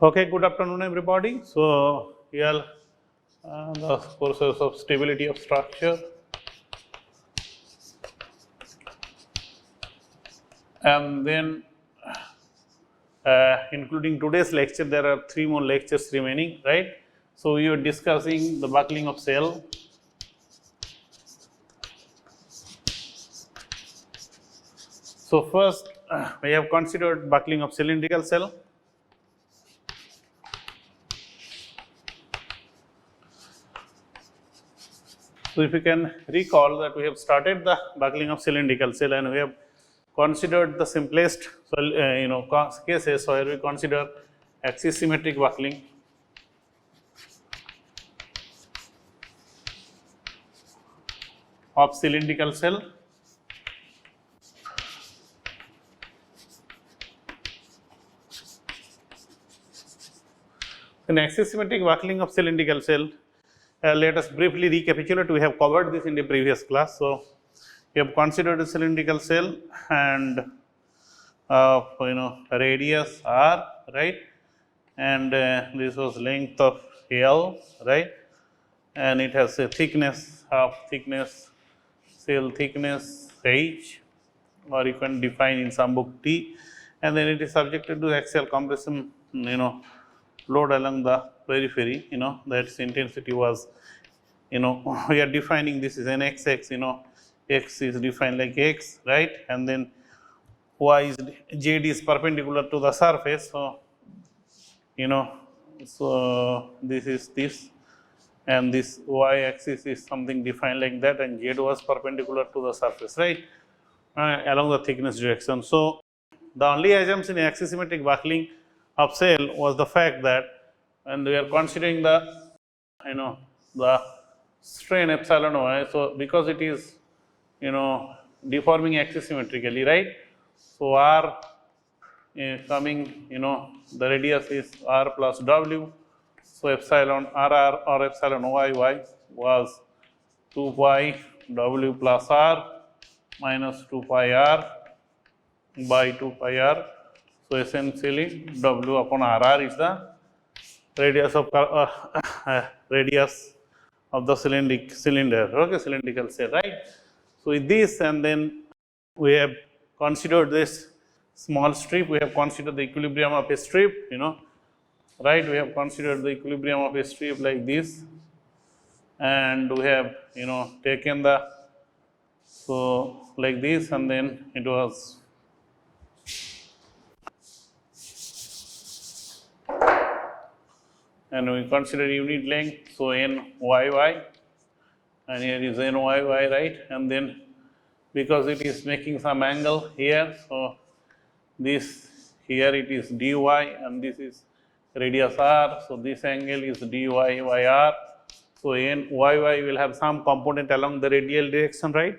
Okay, good afternoon everybody. So, here the courses of stability of structure, and then including today's lecture, there are 3 more lectures remaining, right? So, we are discussing the buckling of cell. So, first we have considered buckling of cylindrical cell. So, if you can recall that we have started the buckling of cylindrical cell and we have considered the simplest cases where we consider axis symmetric buckling. Of cylindrical cell. In axis symmetric buckling of cylindrical cell, let us briefly recapitulate. We have covered this in the previous class. So, we have considered a cylindrical cell and radius r, right, and this was length of L, right, and it has a thickness of cell thickness H, or you can define in some book T, and then it is subjected to axial compression load along the periphery, that intensity was, we are defining this is an xx, x is defined like x, right, and then y is z is perpendicular to the surface. So, so this is this, and this y axis is something defined like that, and z was perpendicular to the surface, right, along the thickness direction. So, the only assumption in axis symmetric buckling of cell was the fact that, and we are considering the the strain epsilon y. So, because it is deforming axisymmetrically, right. So, r coming the radius is r plus w. So, epsilon r or epsilon y was 2 pi w plus r minus 2 pi r by 2 pi r. So, essentially w upon r is the radius of cylinder, okay, cylindrical cell, right. So, with this, and then we have considered this small strip, we have considered the equilibrium of a strip, right, we have considered the equilibrium of a strip like this, and we have taken the, so like this, and then it was and we consider unit length. So, NYY, and here is NYY, right, and then because it is making some angle here. So, this here it is dy and this is radius r. So, this angle is dy by r. So, NYY will have some component along the radial direction, right.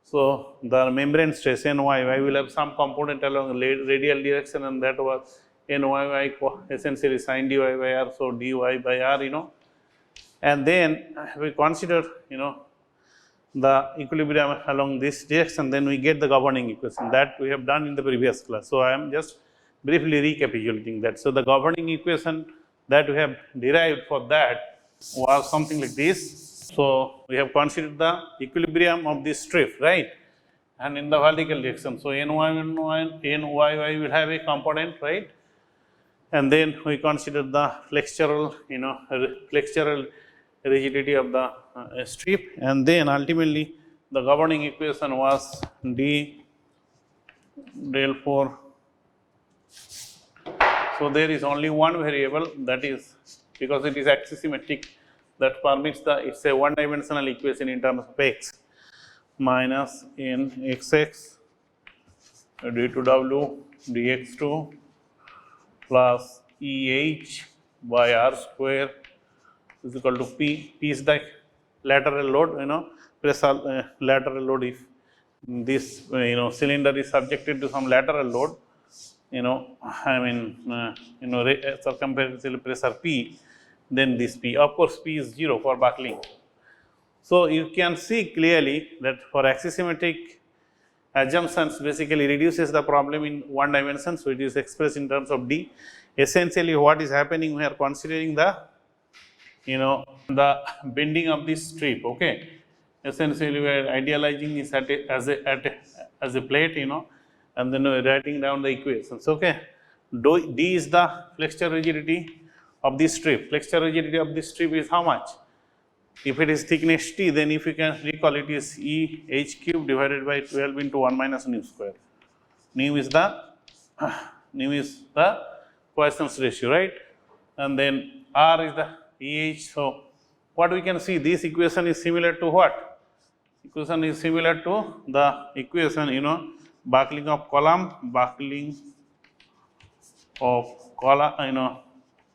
So, the membrane stress NYY will have some component along the radial direction, and that was NYY essentially sin dy by r. So, dy by r, and then we consider the equilibrium along this direction, then we get the governing equation that we have done in the previous class. So, I am just briefly recapitulating that. So, the governing equation that we have derived for that was something like this. So, we have considered the equilibrium of this strip, right, and in the vertical direction. So, NYY will have a component, right, and then we consider the flexural, flexural rigidity of the strip, and then ultimately the governing equation was d del 4. So, there is only one variable, that is because it is axisymmetric, that permits the, it is a one dimensional equation in terms of x minus n xx d2w dx2 plus EH by r square is equal to P. P is the lateral load, pressure lateral load. If this cylinder is subjected to some lateral load, circumferential pressure P, then this P, of course, P is 0 for buckling. So, you can see clearly that for axisymmetric assumptions basically reduces the problem in one dimension. So, it is expressed in terms of D. Essentially, what is happening, we are considering the the bending of this strip. Okay, essentially we are idealizing this as a plate, and then we are writing down the equations. Okay, D is the flexure rigidity of this strip. Flexure rigidity of this strip is how much? If it is thickness T, then if you can recall, it is E h cube divided by 12 into 1 minus nu square. Nu is the Poisson's ratio, right? And then R is the EH. So, what we can see, this equation is similar to what? Equation is similar to the equation, buckling of column,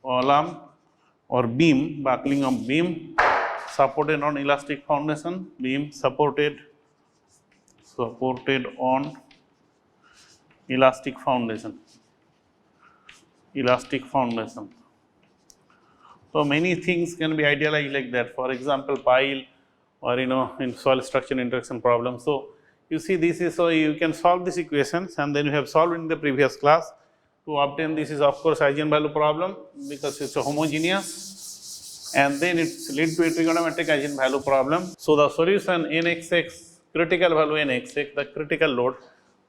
column or beam, buckling of beam supported on elastic foundation, beam supported on elastic foundation. So, many things can be idealized like that. For example, pile or in soil structure interaction problem. So, you see this is, so you can solve these equations, and then you have solved in the previous class. To obtain this is of course eigenvalue problem, because it is a homogeneous, and then it leads to a trigonometric eigenvalue problem. So, the solution nxx, critical value nxx, the critical load,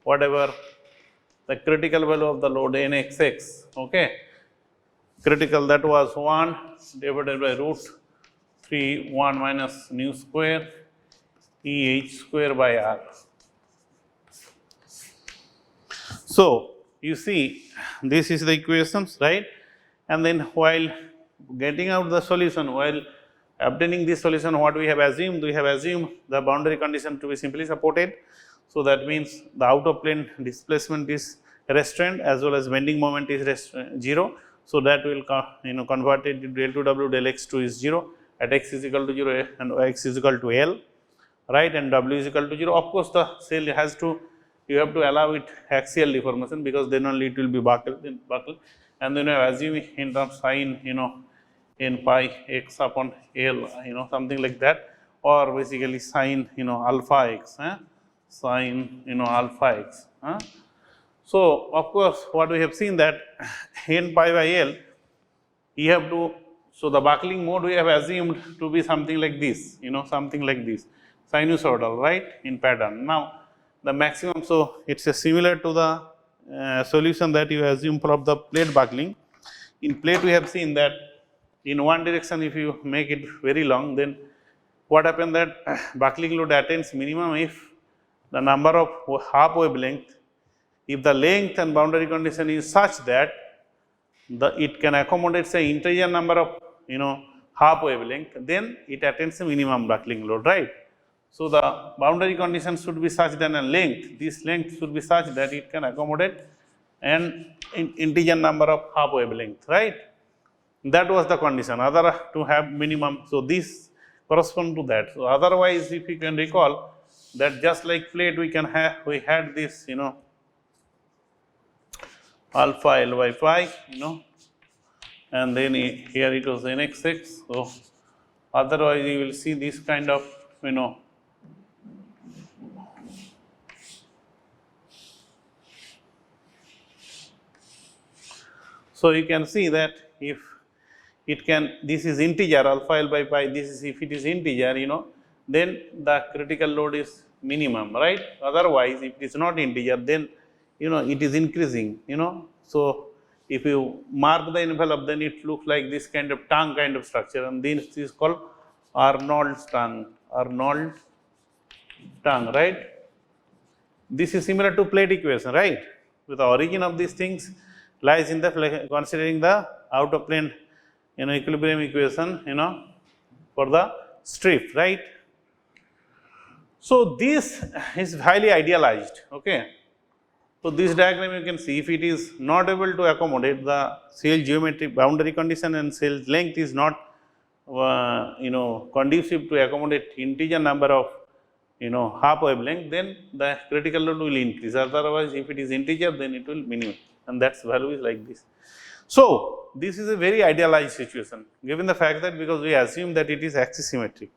whatever the critical value of the load nxx, okay, critical, that was 1 divided by root 3 1 minus nu square E h square by r. So, you see this is the equations, right, and then while getting out the solution, while obtaining this solution, what we have assumed? We have assumed the boundary condition to be simply supported. So, that means the out of plane displacement is restrained as well as bending moment is 0. So, that will convert it to del 2 w del x2 is 0 at x is equal to 0 and x is equal to L, right, and w is equal to 0. Of course, the cell has to, you have to allow it axial deformation, because then only it will be buckled, and then you assume in terms sin n pi x upon L, something like that, or basically sin alpha x, sin alpha x. So, of course, what we have seen that n pi by L, you have to, so the buckling mode we have assumed to be something like this, something like this, sinusoidal, right, in pattern. Now, the maximum, so it is similar to the solution that you assume for the plate buckling. In plate, we have seen that in one direction, if you make it very long, then what happens that buckling load attains minimum if the number of half wavelength, if the length and boundary condition is such that it can accommodate say integer number of half wavelength, then it attains a minimum buckling load, right. So, the boundary condition should be such that a length, this length should be such that it can accommodate an integer number of half wavelength, right. That was the condition, other to have minimum. So, this corresponds to that. So, otherwise, if you can recall that just like plate, we had this alpha L by pi, and then here it was nxx. So, otherwise you will see this kind of so you can see that if it can, this is integer alpha L by pi, this is if it is integer, then the critical load is minimum, right. Otherwise, if it is not integer, then it is increasing, So, if you mark the envelope, then it looks like this kind of tongue kind of structure, and this is called Arnold's tongue, right. This is similar to plate equation, right. With the origin of these things lies in the considering the out of plane equilibrium equation for the strip, right. So, this is highly idealized, okay. So, this diagram you can see, if it is not able to accommodate the cell geometric boundary condition and cell length is not conducive to accommodate integer number of half wavelength, then the critical load will increase. Otherwise, if it is integer, then it will minimize, and that value is like this. So, this is a very idealized situation, given the fact that because we assume that it is axisymmetric.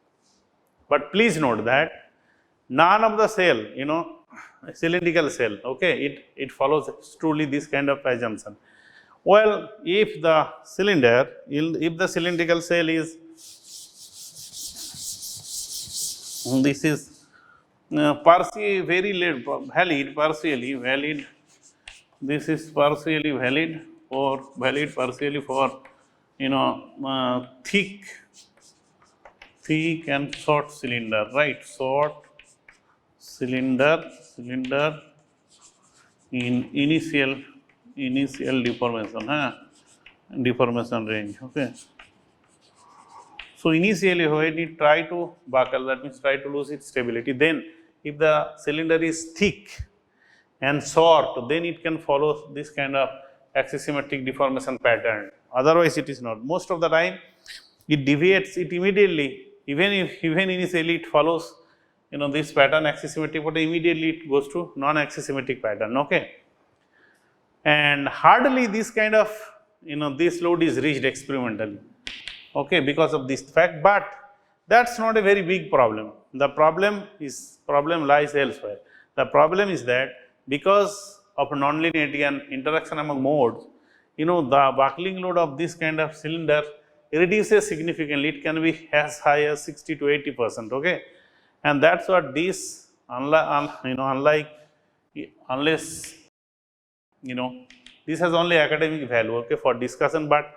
But please note that none of the cell, cylindrical cell. Okay, it follows truly this kind of assumption. Well, if the cylindrical cell is this is partially partially valid. This is partially valid or valid partially for thick and short cylinder, right? Short cylinder in initial deformation range. Okay. So initially when it try to buckle, that means try to lose its stability, then if the cylinder is thick and short, then it can follow this kind of axisymmetric deformation pattern. Otherwise it is not. Most of the time it deviates it immediately, even initially it follows this pattern axisymmetric, but immediately it goes to non-axisymmetric pattern. Okay. And hardly this kind of this load is reached experimentally, okay, because of this fact, but that's not a very big problem. The problem lies elsewhere. The problem is that because of nonlinearity and interaction among modes, the buckling load of this kind of cylinder reduces significantly. It can be as high as 60 to 80%. Okay, and that's what this unless this has only academic value, okay, for discussion, but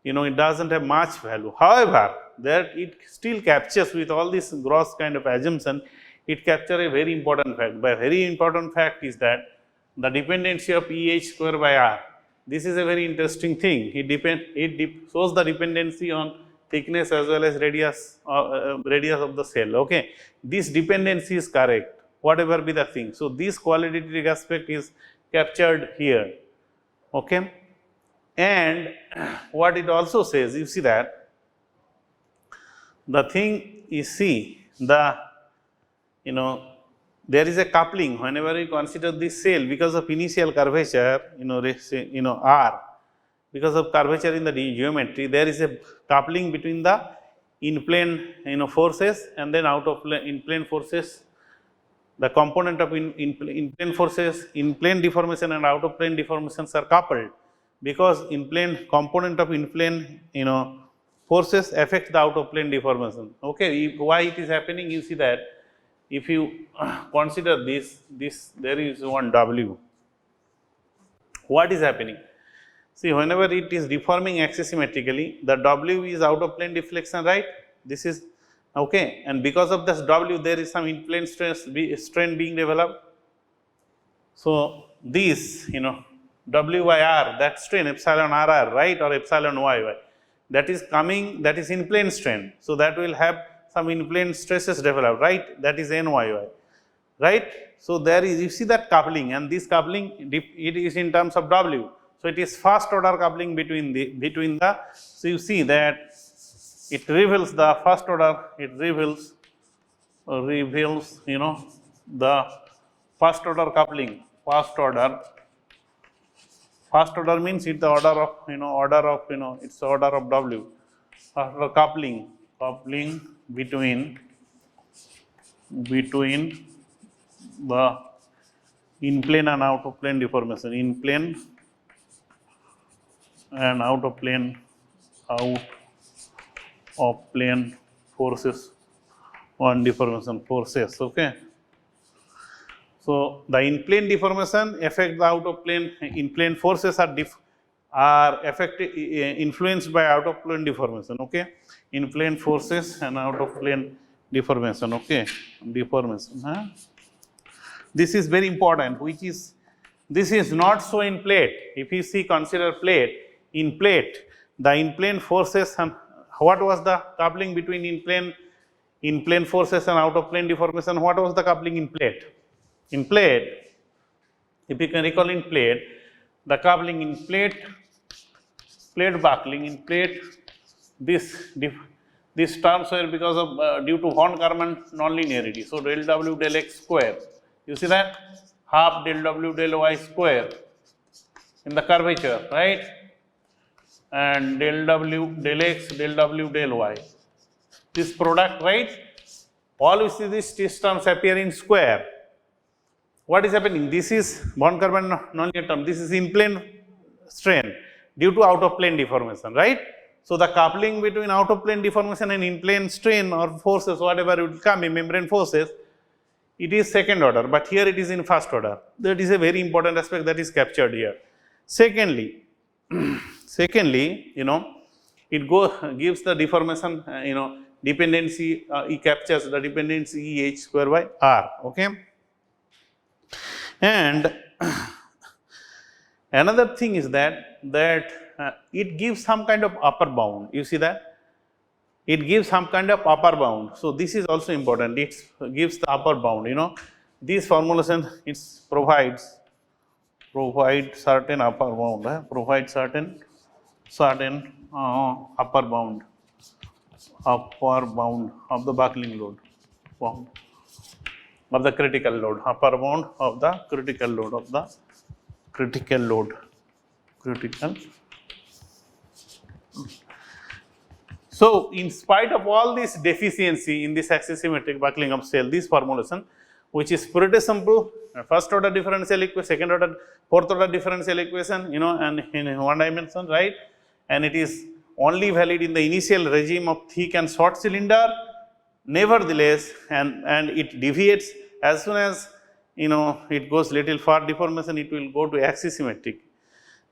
it doesn't have much value. However, that it still captures with all this gross kind of assumption, it captures a very important fact. By very important fact is that the dependency of EH square by R. This is a very interesting thing. It shows the dependency on thickness as well as radius of the cell. Okay, this dependency is correct, whatever be the thing. So this qualitative aspect is captured here. Okay, and what it also says, you see that the thing is, see the there is a coupling whenever we consider this cell because of initial curvature, R, because of curvature in the geometry, there is a coupling between the in plane forces and then out of plane in plane forces. The component of in plane forces, in plane deformation and out of plane deformations are coupled, because in plane component of in plane forces affect the out of plane deformation. Okay, why it is happening? You see that if you consider this there is one W. What is happening? See, whenever it is deforming axisymmetrically, the W is out of plane deflection, right? This is okay, and because of this W, there is some in plane strain being developed. So this W by R, that strain epsilon RR, right, or epsilon YY, that is coming, that is in plane strain. So that will have some in plane stresses developed, right? That is NYY, right? So there is, you see that coupling, and this coupling it is in terms of W. So it is first order coupling between the. So you see that it reveals the first order. It reveals the first order coupling. First order means it's the order of it's the order of W. First order coupling between the in plane and out of plane deformation, in plane and out of plane forces on deformation forces. Okay. So the in plane deformation affect the out of plane. In plane forces are influenced by out of plane deformation. Okay, in plane forces and out of plane deformation. Okay, deformation. This is very important. This is not so in plate. If you see, consider plate. In plate, the in plane forces and what was the coupling between in plane forces and out of plane deformation? What was the coupling in plate? In plate, if you can recall, in plate, the coupling in plate buckling in plate, these terms were because of due to von Karman nonlinearity. So del W del X square, you see that, half del W del Y square in the curvature, right? And del W del X del W del Y, this product, right? All you see these terms appear in square. what is happening? This is bond carbon nonlinear term. This is in plane strain due to out of plane deformation, right? So the coupling between out of plane deformation and in plane strain or forces, whatever it will come in membrane forces, it is second order, but here it is in first order. That is a very important aspect that is captured here. Secondly, secondly, it gives the deformation, dependency, it captures the dependency EH square by R, okay. And another thing is that it gives some kind of upper bound. You see that? It gives some kind of upper bound. So this is also important. It gives the upper bound. This formulation it provides certain upper bound. Provides certain upper bound of the buckling load, of the critical load, upper bound of the critical load, So in spite of all this deficiency in this axisymmetric buckling of cell, this formulation, which is pretty simple, first order differential equation, second order, fourth order differential equation, and in one dimension, right? And it is only valid in the initial regime of thick and short cylinder. Nevertheless, and it deviates as soon as it goes little far deformation, it will go to axisymmetric.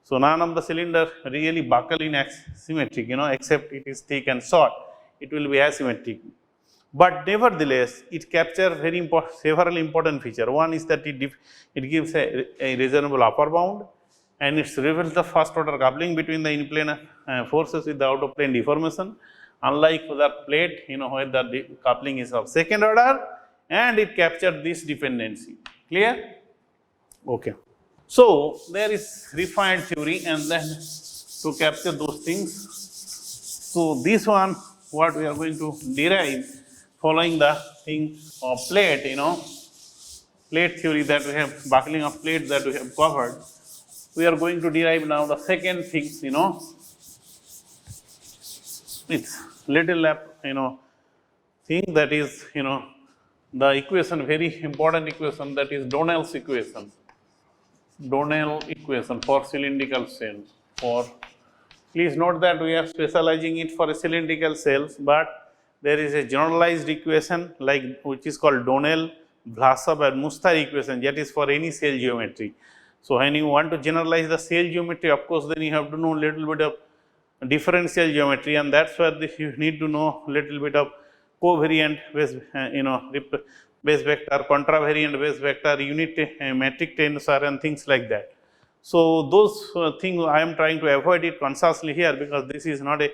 So none of the cylinder really buckle in symmetric, except it is thick and short, it will be asymmetric. But nevertheless, it captures several important features. One is that it gives a reasonable upper bound, and it reveals the first order coupling between the in plane forces with the out of plane deformation, unlike the plate, where the coupling is of second order, and it captures this dependency. Clear? Okay. So there is refined theory, and then to capture those things. So this one, what we are going to derive following the thing of plate, plate theory that we have, buckling of plate that we have covered. We are going to derive now the second thing, it's little thing that is, the equation, very important equation, that is Donnell's equation. Donnell equation for cylindrical cell. Please note that we are specializing it for cylindrical cells, but there is a generalized equation which is called Donnell, Vlasov and Mustar equation, that is for any cell geometry. So when you want to generalize the cell geometry, of course, then you have to know a little bit of differential geometry, and that's where you need to know a little bit of covariant base vector, contravariant base vector, unit metric tensor, and things like that. So those things I am trying to avoid it consciously here, because this is not a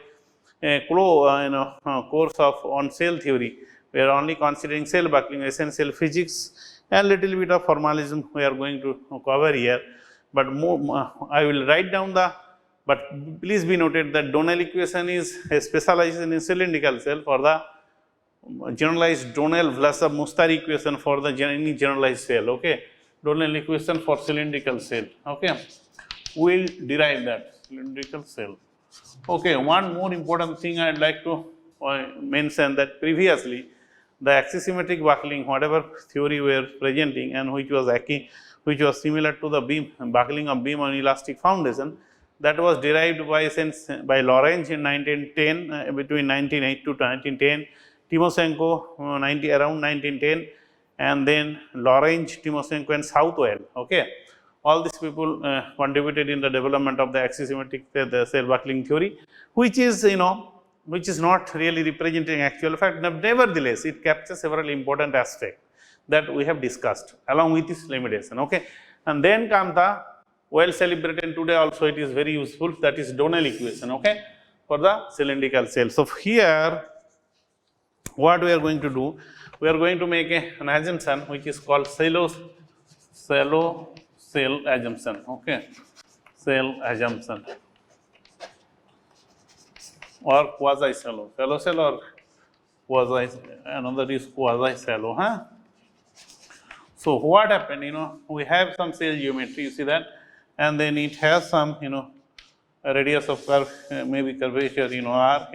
course on cell theory. We are only considering cell buckling, essential physics, and little bit of formalism we are going to cover here. But I will write down but please be noted that Donnell equation is a specialization in cylindrical cell for the generalized Donnell Vlasov Mustar equation for the any generalized cell, okay. Donnell equation for cylindrical cell, okay. We will derive that cylindrical cell. Okay, one more important thing I would like to mention, that previously the axisymmetric buckling, whatever theory we are presenting, and which was similar to the buckling of beam on elastic foundation, that was derived by Lorentz in 1910, between 1908 to 1910, Timoshenko around 1910, and then Lorentz, Timoshenko, and Southwell. Okay, all these people contributed in the development of the axisymmetric cell buckling theory, which is not really representing actual fact. Nevertheless, it captures several important aspects that we have discussed along with this limitation. Okay, and then comes the well celebrated, and today also it is very useful, that is Donnell equation, okay, for the cylindrical cell. So here, what we are going to do, we are going to make an assumption which is called shallow cell assumption, okay, cell assumption, or quasi shallow cell, or quasi, another is quasi shallow, huh? So what happened, we have some cell geometry, you see that, and then it has some, a radius of curve, maybe curvature, R,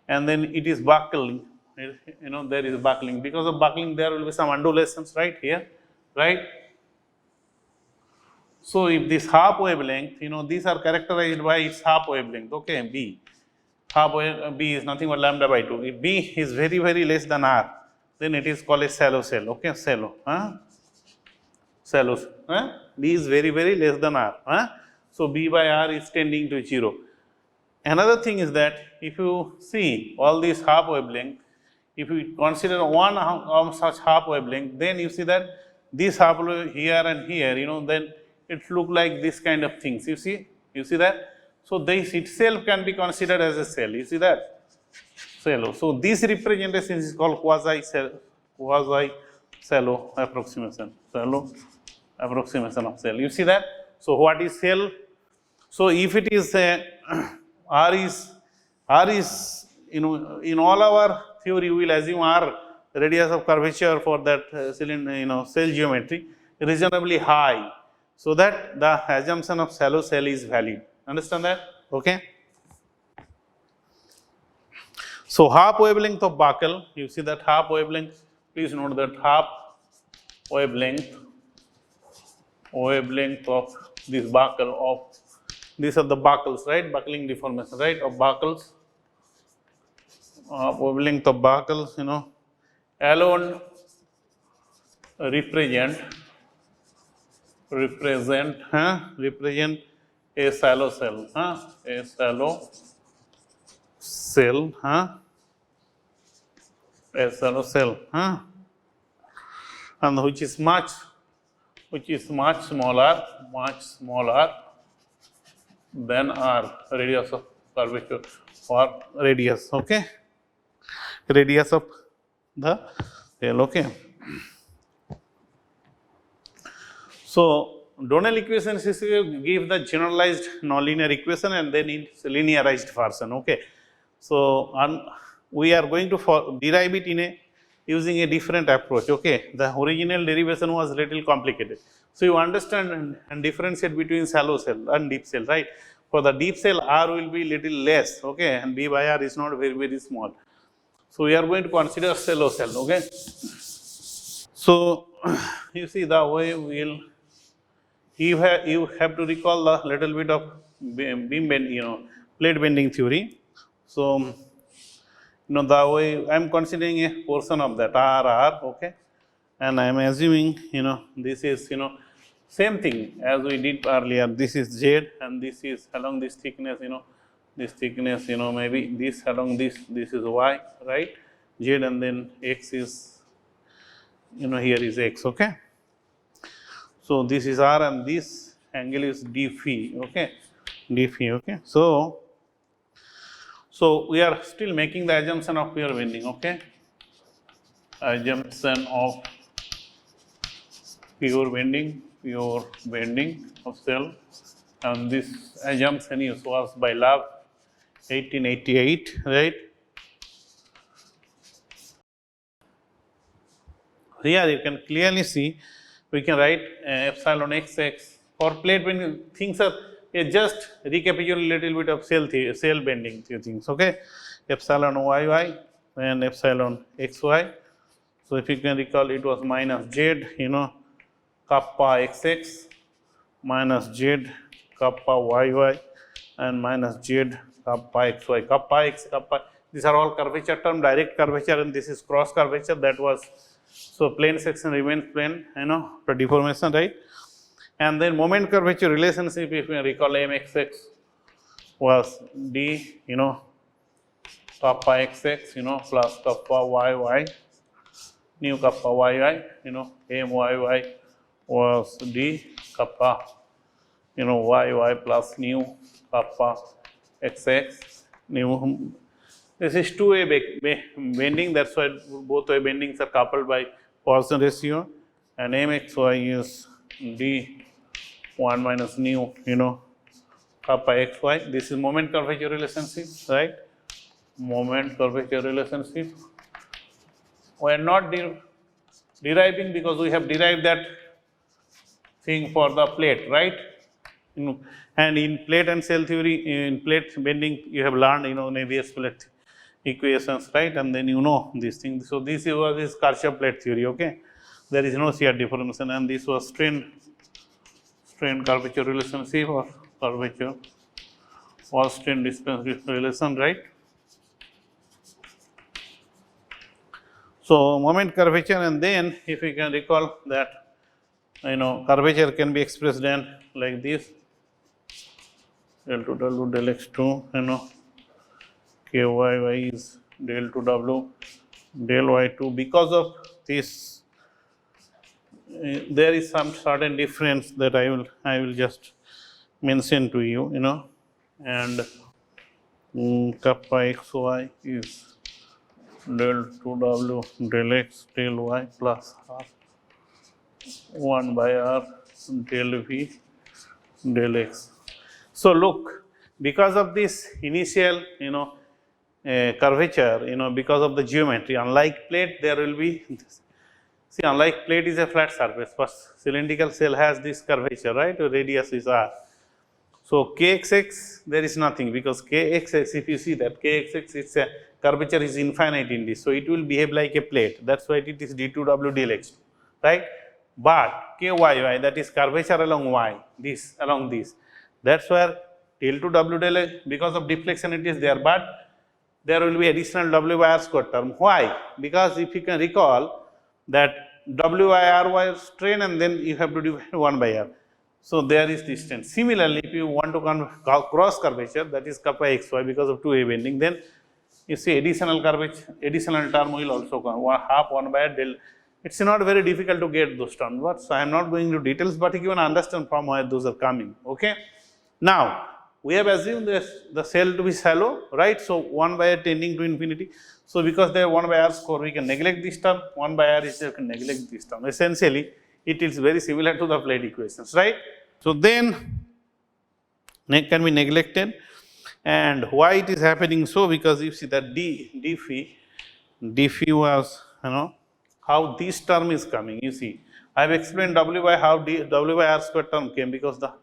and then it is buckling, there is buckling. Because of buckling, there will be some undulations right here, right? So if this half wavelength, these are characterized by its half wavelength, okay, B. Half wave B is nothing but lambda by 2. If B is very, very less than R, then it is called a shallow cell, okay, shallow, shallow, B is very, very less than R, so B by R is tending to 0. Another thing is that if you see all these half wavelength, if you consider one of such half wavelength, then you see that this half wave here and here, then it look like this kind of things. You see that? So this itself can be considered as a cell. You see that? Shallow. So this representation is called quasi-shallow approximation. Shallow approximation of cell. You see that? So what is cell? So if it is R is in all our theory we will assume R radius of curvature for that cylinder cell geometry reasonably high, so that the assumption of shallow cell is valid. Understand that? Okay. So half wavelength of buckle, you see that half wavelength, please note that half wavelength of this buckle of, these are the buckles, right, buckling deformation, right, of buckles, wavelength of buckles, alone represent a shallow cell, a shallow cell, a shallow cell, and which is much smaller than our radius of curvature or radius, okay, radius of the cell, okay. So Donnell equations give the generalized nonlinear equation and then its linearized version, okay. So we are going to derive it using a different approach, okay. The original derivation was little complicated. So you understand and differentiate between shallow cell and deep cell, right. For the deep cell, R will be little less, okay, and B by R is not very, very small. So we are going to consider shallow cell, okay. So you see the way you have to recall the little bit of beam bend, plate bending theory. So the way I am considering a portion of that R, okay, and I am assuming this is same thing as we did earlier. This is Z and this is along this thickness, this thickness, maybe this along this is Y, right? Z and then X is, here is X, okay. So this is R and this angle is d phi, okay, d phi, okay. So we are still making the assumption of pure bending, okay, assumption of pure bending of cell, and this assumption was by Love 1888, right. Here you can clearly see we can write epsilon xx for plate bending. Things are just recapitulate a little bit of cell bending things, okay. Epsilon yy and epsilon xy. So if you can recall, it was minus z, kappa xx minus z kappa yy and minus z kappa xy. Kappa x, kappa, these are all curvature term, direct curvature, and this is cross curvature. That was, so plane section remains plane, the deformation, right. And then moment curvature relationship, if you recall, mxx was d, kappa xx, plus kappa yy, new kappa yy, myy was d kappa, yy plus new kappa xx, new. This is two-way bending, that's why both way bendings are coupled by Poisson ratio, and mxy is d 1 minus new, kappa xy. This is moment curvature relationship, right? Moment curvature relationship. We are not deriving because we have derived that thing for the plate, right? And in plate and cell theory, in plate bending, you have learned, Navier plate equations, right? And then this thing. So this was Kirchhoff plate theory, okay? There is no shear deformation, and this was strain strain curvature relationship or curvature or strain distance relation, right? So, moment curvature, and then if you can recall that curvature can be expressed then like this, del to W del x2, Kyy is del to W del y2. Because of this, there is some certain difference that I will just mention to you, and kappa xy is del to W del x del y plus half 1 by r del v del x. So, look, because of this initial curvature, because of the geometry, unlike plate there will be this. See, unlike plate is a flat surface, but cylindrical cell has this curvature, right? The radius is r. So, kxx there is nothing, because kxx, if you see that kxx, its a curvature is infinite in this. So, it will behave like a plate, that is why it is d2w del x2, right? But kyy, that is curvature along y, this along this, that is where del to w del x, because of deflection it is there, but there will be additional w by r square term. Why? Because if you can recall that w by r was strain, and then you have to divide 1 by r. So, there is distance. Similarly, if you want to cross curvature, that is kappa xy, because of 2a bending, then you see additional curvature, additional term will also come, half 1 by r del. It is not very difficult to get those terms, but so I am not going into details, but you can understand from where those are coming. Okay. Now, we have assumed the cell to be shallow, right? So, 1 by r tending to infinity. So, because they are 1 by r square, we can neglect this term, 1 by r is, you can neglect this term. Essentially, it is very similar to the plate equations, right? So, then can be neglected, and why it is happening so? Because you see that d phi was, how this term is coming. You see, I have explained w by how w by r square term came, because the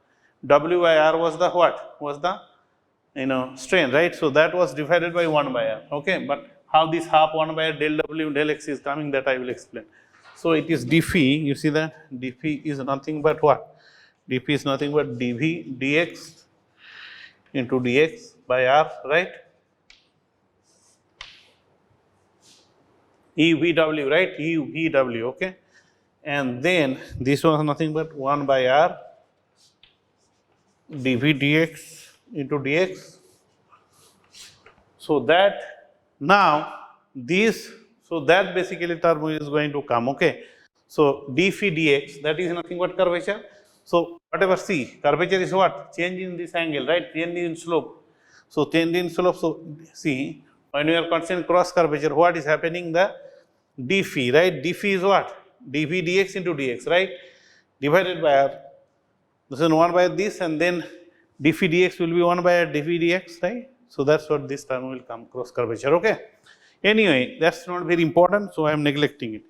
w by r was the what? Was the strain, right? So, that was divided by 1 by r, okay. But how this half 1 by r del w del x is coming, that I will explain. So, it is d phi, you see that d phi is nothing but what? D phi is nothing but dv dx into dx by r, right? EVW, right? EVW, okay. And then this was nothing but 1 by r dv dx into dx. So, that now this, so that basically term is going to come, okay. So, d phi dx, that is nothing but curvature. So, whatever see, curvature is what? Change in this angle, right? Change in slope. So, change in slope. So, see, when we are considering cross curvature, what is happening? The d phi, right? D phi is what? dv dx into dx, right? Divided by r. This is 1 by this, and then d phi dx will be 1 by r dv dx, right? So, that is what this term will come, cross curvature, okay. Anyway, that is not very important, so I am neglecting it.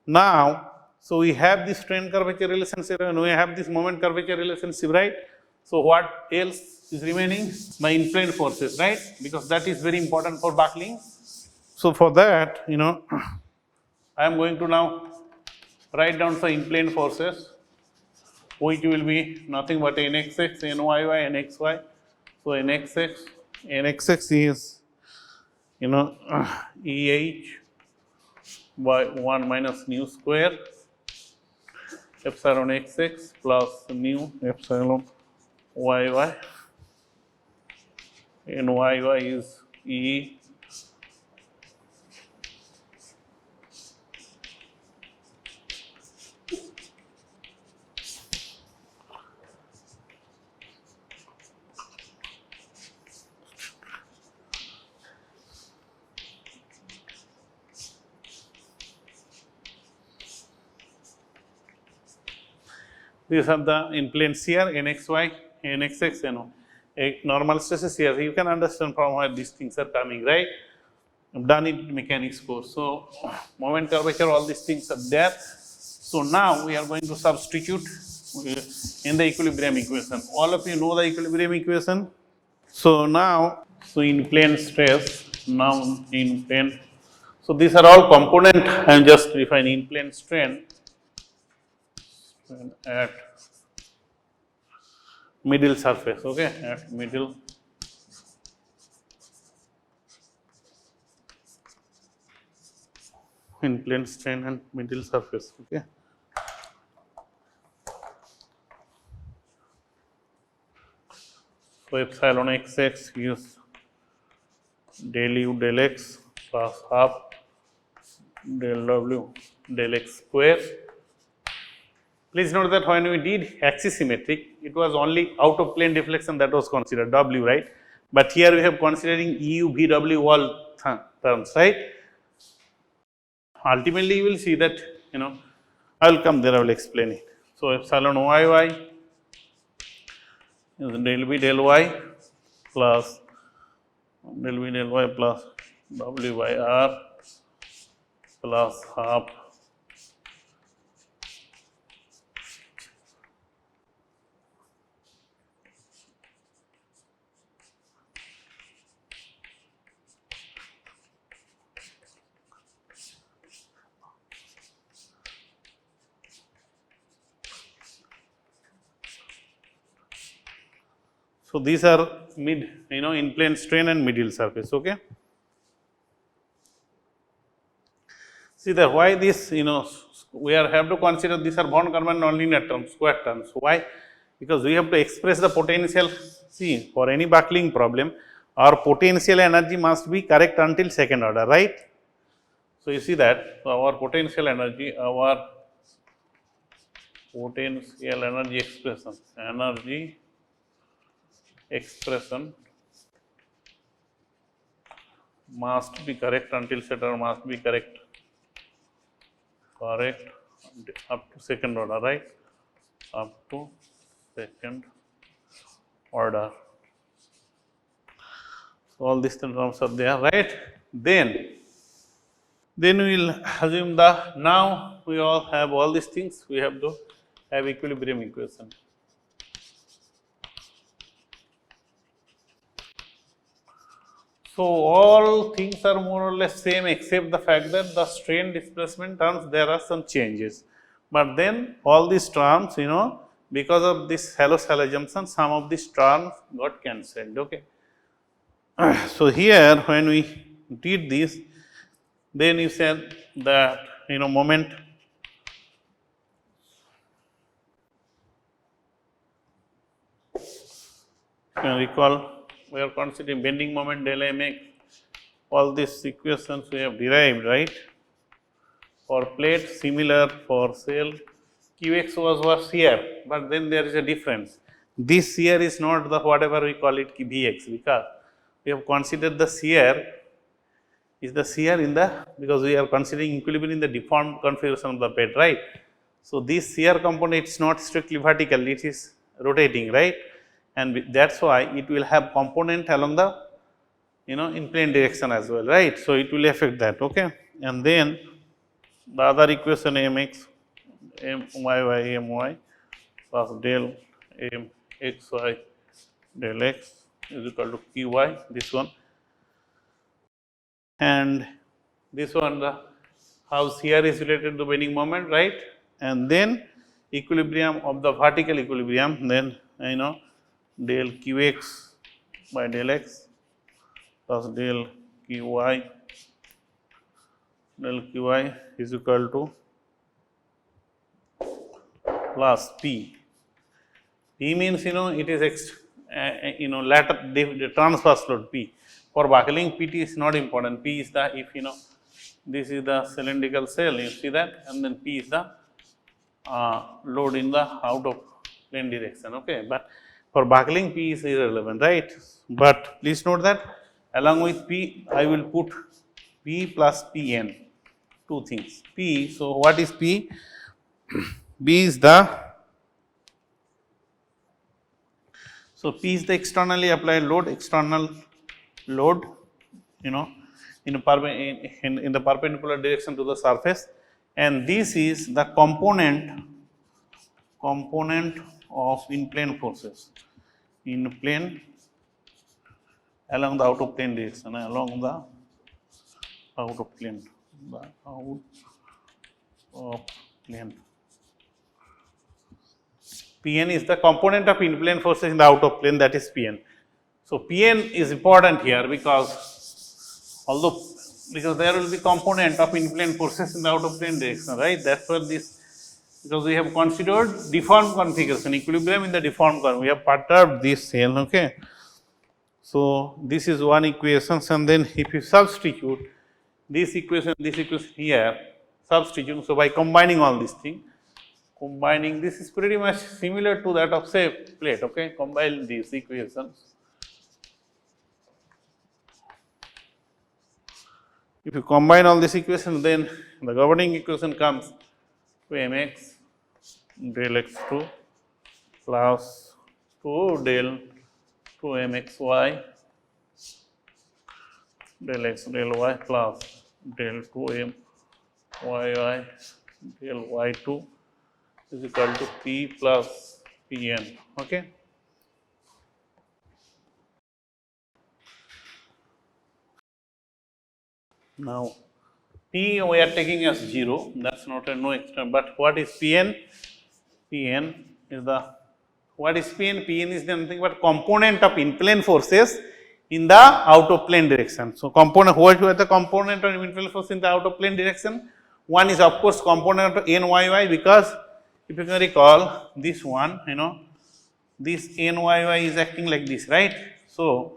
Now, so we have this strain curvature relationship and we have this moment curvature relationship, right? So, what else is remaining? My in-plane forces, right? Because that is very important for buckling. So, for that, I am going to now write down the in-plane forces, which will be nothing but nxx, nyy, nxy. So, nxx is, EH by 1 minus nu square epsilon xx plus nu epsilon yy, nyy is E these are the in planes here, nxy, nxx, normal stresses here. You can understand from where these things are coming, right? I've done it in mechanics course. So, moment curvature, all these things are there. So, now we are going to substitute in the equilibrium equation. All of you know the equilibrium equation. So, now, so in plane stress, now in plane. So, these are all component. I am just defining in plane strain at middle surface, okay, at middle in plane strain and middle surface, okay. So epsilon xx is del u del x plus half del w del x square. Please note that when we did axis symmetric, it was only out of plane deflection that was considered w, right? But here we have considering EU, VW all terms, right? Ultimately, you will see that, I will come there, I will explain it. So epsilon yy is del b del y plus del b del y plus w by r plus half So these are in plane strain and middle surface, okay. See that why this, we have to consider these are von Karman nonlinear terms, square terms. Why? Because we have to express the potential. See, for any buckling problem, our potential energy must be correct until second order, right? So you see that our potential energy expression must be correct until second must be correct up to second order, right? Up to second order. So all these terms are there, right? Then we will assume now we all have all these things, we have to have equilibrium equation. So all things are more or less same except the fact that the strain displacement terms there are some changes. But then all these terms, because of this Hallo-Cell assumption, some of these terms got cancelled, okay. So here when we did this, then you said that moment you can recall we are considering bending moment del mx, all these equations we have derived, right? For plate similar for cell, Qx was shear, but then there is a difference. This shear is not the whatever we call it Vx, because we have considered the shear is the shear in the, because we are considering equilibrium in the deformed configuration of the bed, right? So this shear component is not strictly vertical, it is rotating, right? And that is why it will have component along the in plane direction as well, right? So it will affect that, okay. And then the other equation mx my plus del mxy del x is equal to qy, this one, and this one how shear is related to bending moment, right? And then equilibrium of the vertical equilibrium, then del qx by del x plus del qy is equal to plus p. P means it is lateral transverse load P. For buckling, PT is not important. P is the, if this is the cylindrical cell, you see that, and then P is the load in the out of plane direction, okay. But for buckling, P is irrelevant, right? But please note that along with P, I will put P plus Pn, two things. P, so what is P? B is the, so P is the externally applied load, external load, in the perpendicular direction to the surface, and this is the component of in plane forces, in plane along the out of plane direction, along the out of plane, the out of plane. Pn is the component of in-plane forces in the out of plane, that is Pn. So, Pn is important here because although because there will be component of in-plane forces in the out of plane direction, right. That is what this, because we have considered deformed configuration, equilibrium in the deformed configuration, we have perturbed this cell. Okay. So, this is one equation, and then if you substitute this equation here, substitute. So, by combining all these things, combining this is pretty much similar to that of say plate. Okay. Combine these equations. If you combine all these equations, then the governing equation comes to mx del x2 plus 2 del 2 mxy del x del y plus del 2 myy del y2 is equal to p plus pn. Okay. Now, p we are taking as 0, that is not a no extent, but what is Pn? Pn is the, what is Pn? Pn is nothing but component of in-plane forces in the out of plane direction. So, component, what are the component of in-plane force in the out of plane direction? One is of course component of NYY, because if you can recall this one, this NYY is acting like this, right. So,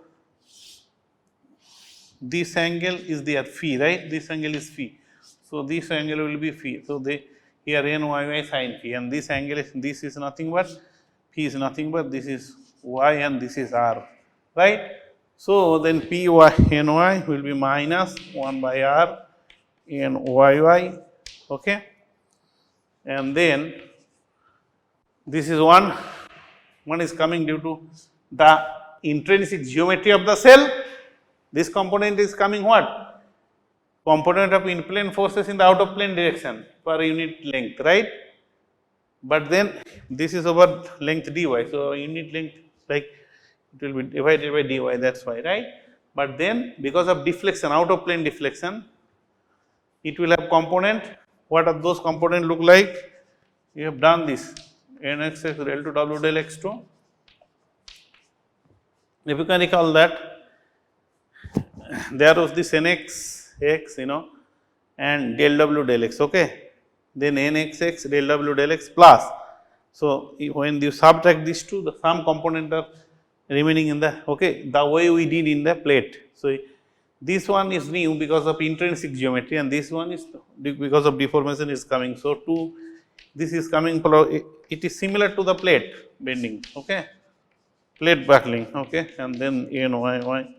this angle is their phi, right, this angle is phi. So, this angle will be phi. So, they here NYY sin phi, and this angle is, this is nothing but, phi is nothing but this is y and this is r, right. So, then Py Ny will be minus 1 by r Nyy, okay. And then this is one is coming due to the intrinsic geometry of the cell. This component is coming what? Component of in-plane forces in the out of plane direction per unit length, right. But then this is over length dy. So, unit length like it will be divided by dy, that is why, right. But then because of deflection, out of plane deflection, it will have component. What are those components look like? We have done this nxx del 2 w del x2. If you can recall that, there was this nx x, and del w del x, okay. Then nxx del w del x plus. So, when you subtract these two, the some component are remaining in the, okay, the way we did in the plate. So, this one is new because of intrinsic geometry, and this one is because of deformation is coming. So, this is coming, it is similar to the plate bending, okay, plate buckling, okay, and then Nyy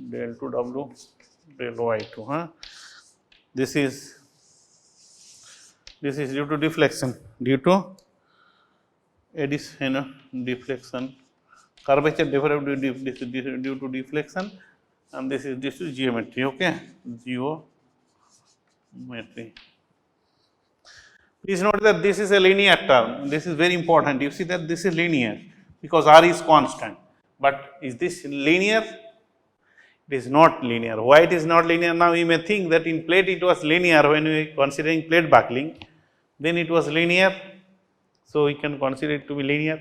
del 2 w del y2. This is due to deflection, due to addition, deflection, curvature different due to deflection, and this is due to geometry, okay, geometry. Please note that this is a linear term. This is very important. You see that this is linear because r is constant. But is this linear? It is not linear. Why it is not linear? Now you may think that in plate it was linear when we are considering plate buckling, then it was linear. So, we can consider it to be linear.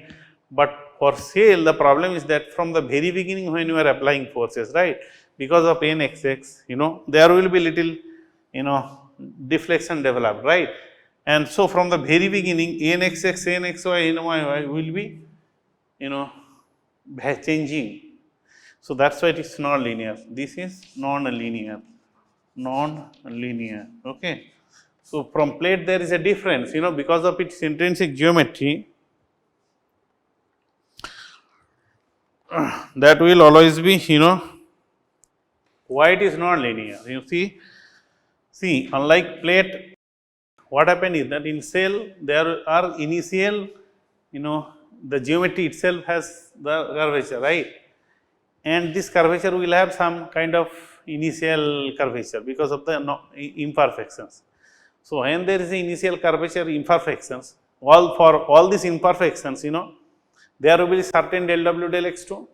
But for shell, the problem is that from the very beginning when you are applying forces, right, because of nxx, there will be little, deflection developed, right. And so, from the very beginning nxx, nxy, nyy will be, changing. So, that is why it is not linear. This is non-linear, okay. So, from plate there is a difference, because of its intrinsic geometry, that will always be, why it is not linear. You see, unlike plate, what happened is that in cell there are initial, the geometry itself has the curvature, right, and this curvature will have some kind of initial curvature because of the imperfections. So, when there is the initial curvature imperfections, for all these imperfections, there will be certain del w del x2,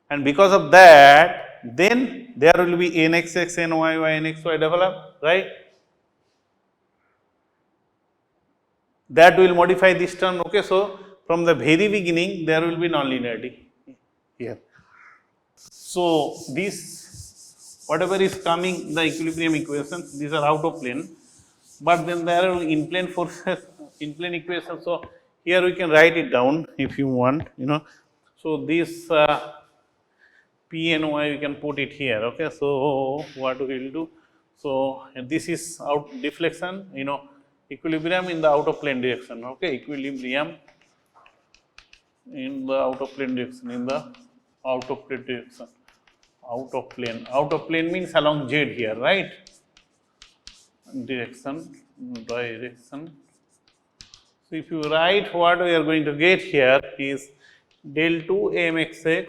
and because of that, then there will be nxx, nyy, nxy develop, right. That will modify this term, okay. So, from the very beginning there will be nonlinearity here. So, this whatever is coming the equilibrium equations, these are out of plane, but then there are in plane forces, in plane equations. So, here we can write it down if you want, So, this P and Y we can put it here, okay. So, what we will do? So, this is out deflection, equilibrium in the out of plane direction, okay, equilibrium in the out of plane direction, in the out of plane direction, out of plane means along Z here, right, direction. So, if you write what we are going to get here is del 2 mxx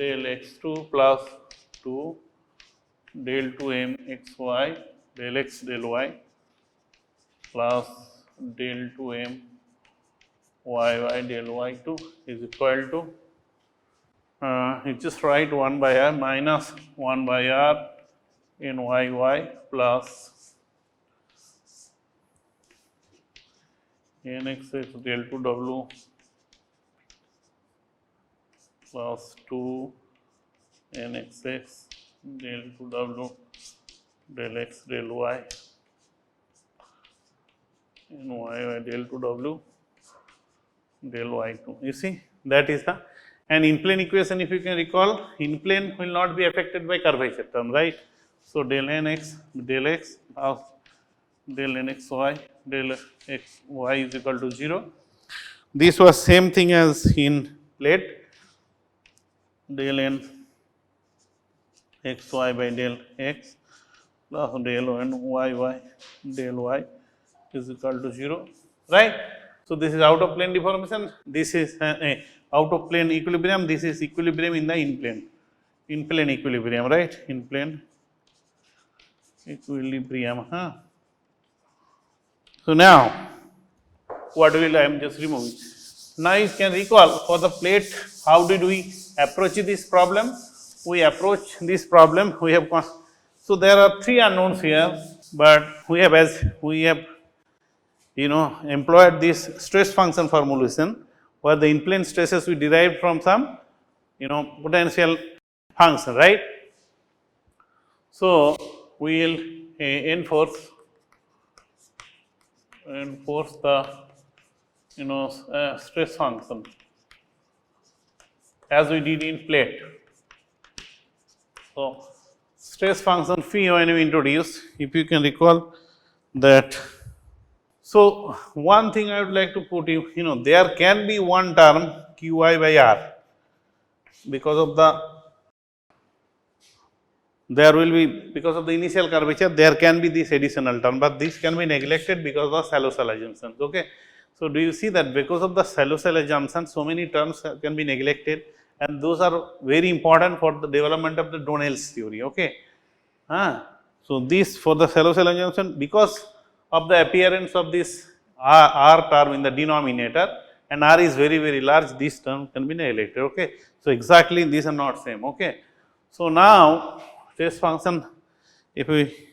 del x2 plus 2 del 2 mxy del x del y plus del 2 m y del y2 is equal to you just write 1 by r minus 1 by r in y plus nxx del 2 w plus 2 nxx del 2 w del x del y in y del 2 w del y2. You see, that is the, and in plane equation, if you can recall, in plane will not be affected by curvature term, right. So, del nx del x del nxy del xy is equal to 0. This was same thing as in plate, del n xy by del x plus del n y del y is equal to 0, right. So, this is out of plane deformation, this is out of plane equilibrium, this is equilibrium in the in plane equilibrium, right, in plane equilibrium. So, now what will I am just removing. Now, you can recall for the plate, how did we approach this problem? We approach this problem, we have, so there are 3 unknowns here, but we have, as we have employed this stress function formulation, where the in plane stresses we derived from some potential function, right. So, we will enforce the stress function as we did in plate. So, stress function phi when we introduce, if you can recall that. So, one thing I would like to put there can be one term qi by r, because of the, there will be, because of the initial curvature there can be this additional term, but this can be neglected because of the shallow cell assumptions, okay. So, do you see that because of the shallow cell assumptions, so many terms can be neglected, and those are very important for the development of the Donnell's theory, okay. So, this for the shallow cell assumption, because of the appearance of this r term in the denominator, and r is very large, this term can be neglected, okay. So, exactly these are not same, okay. So, now stress function if we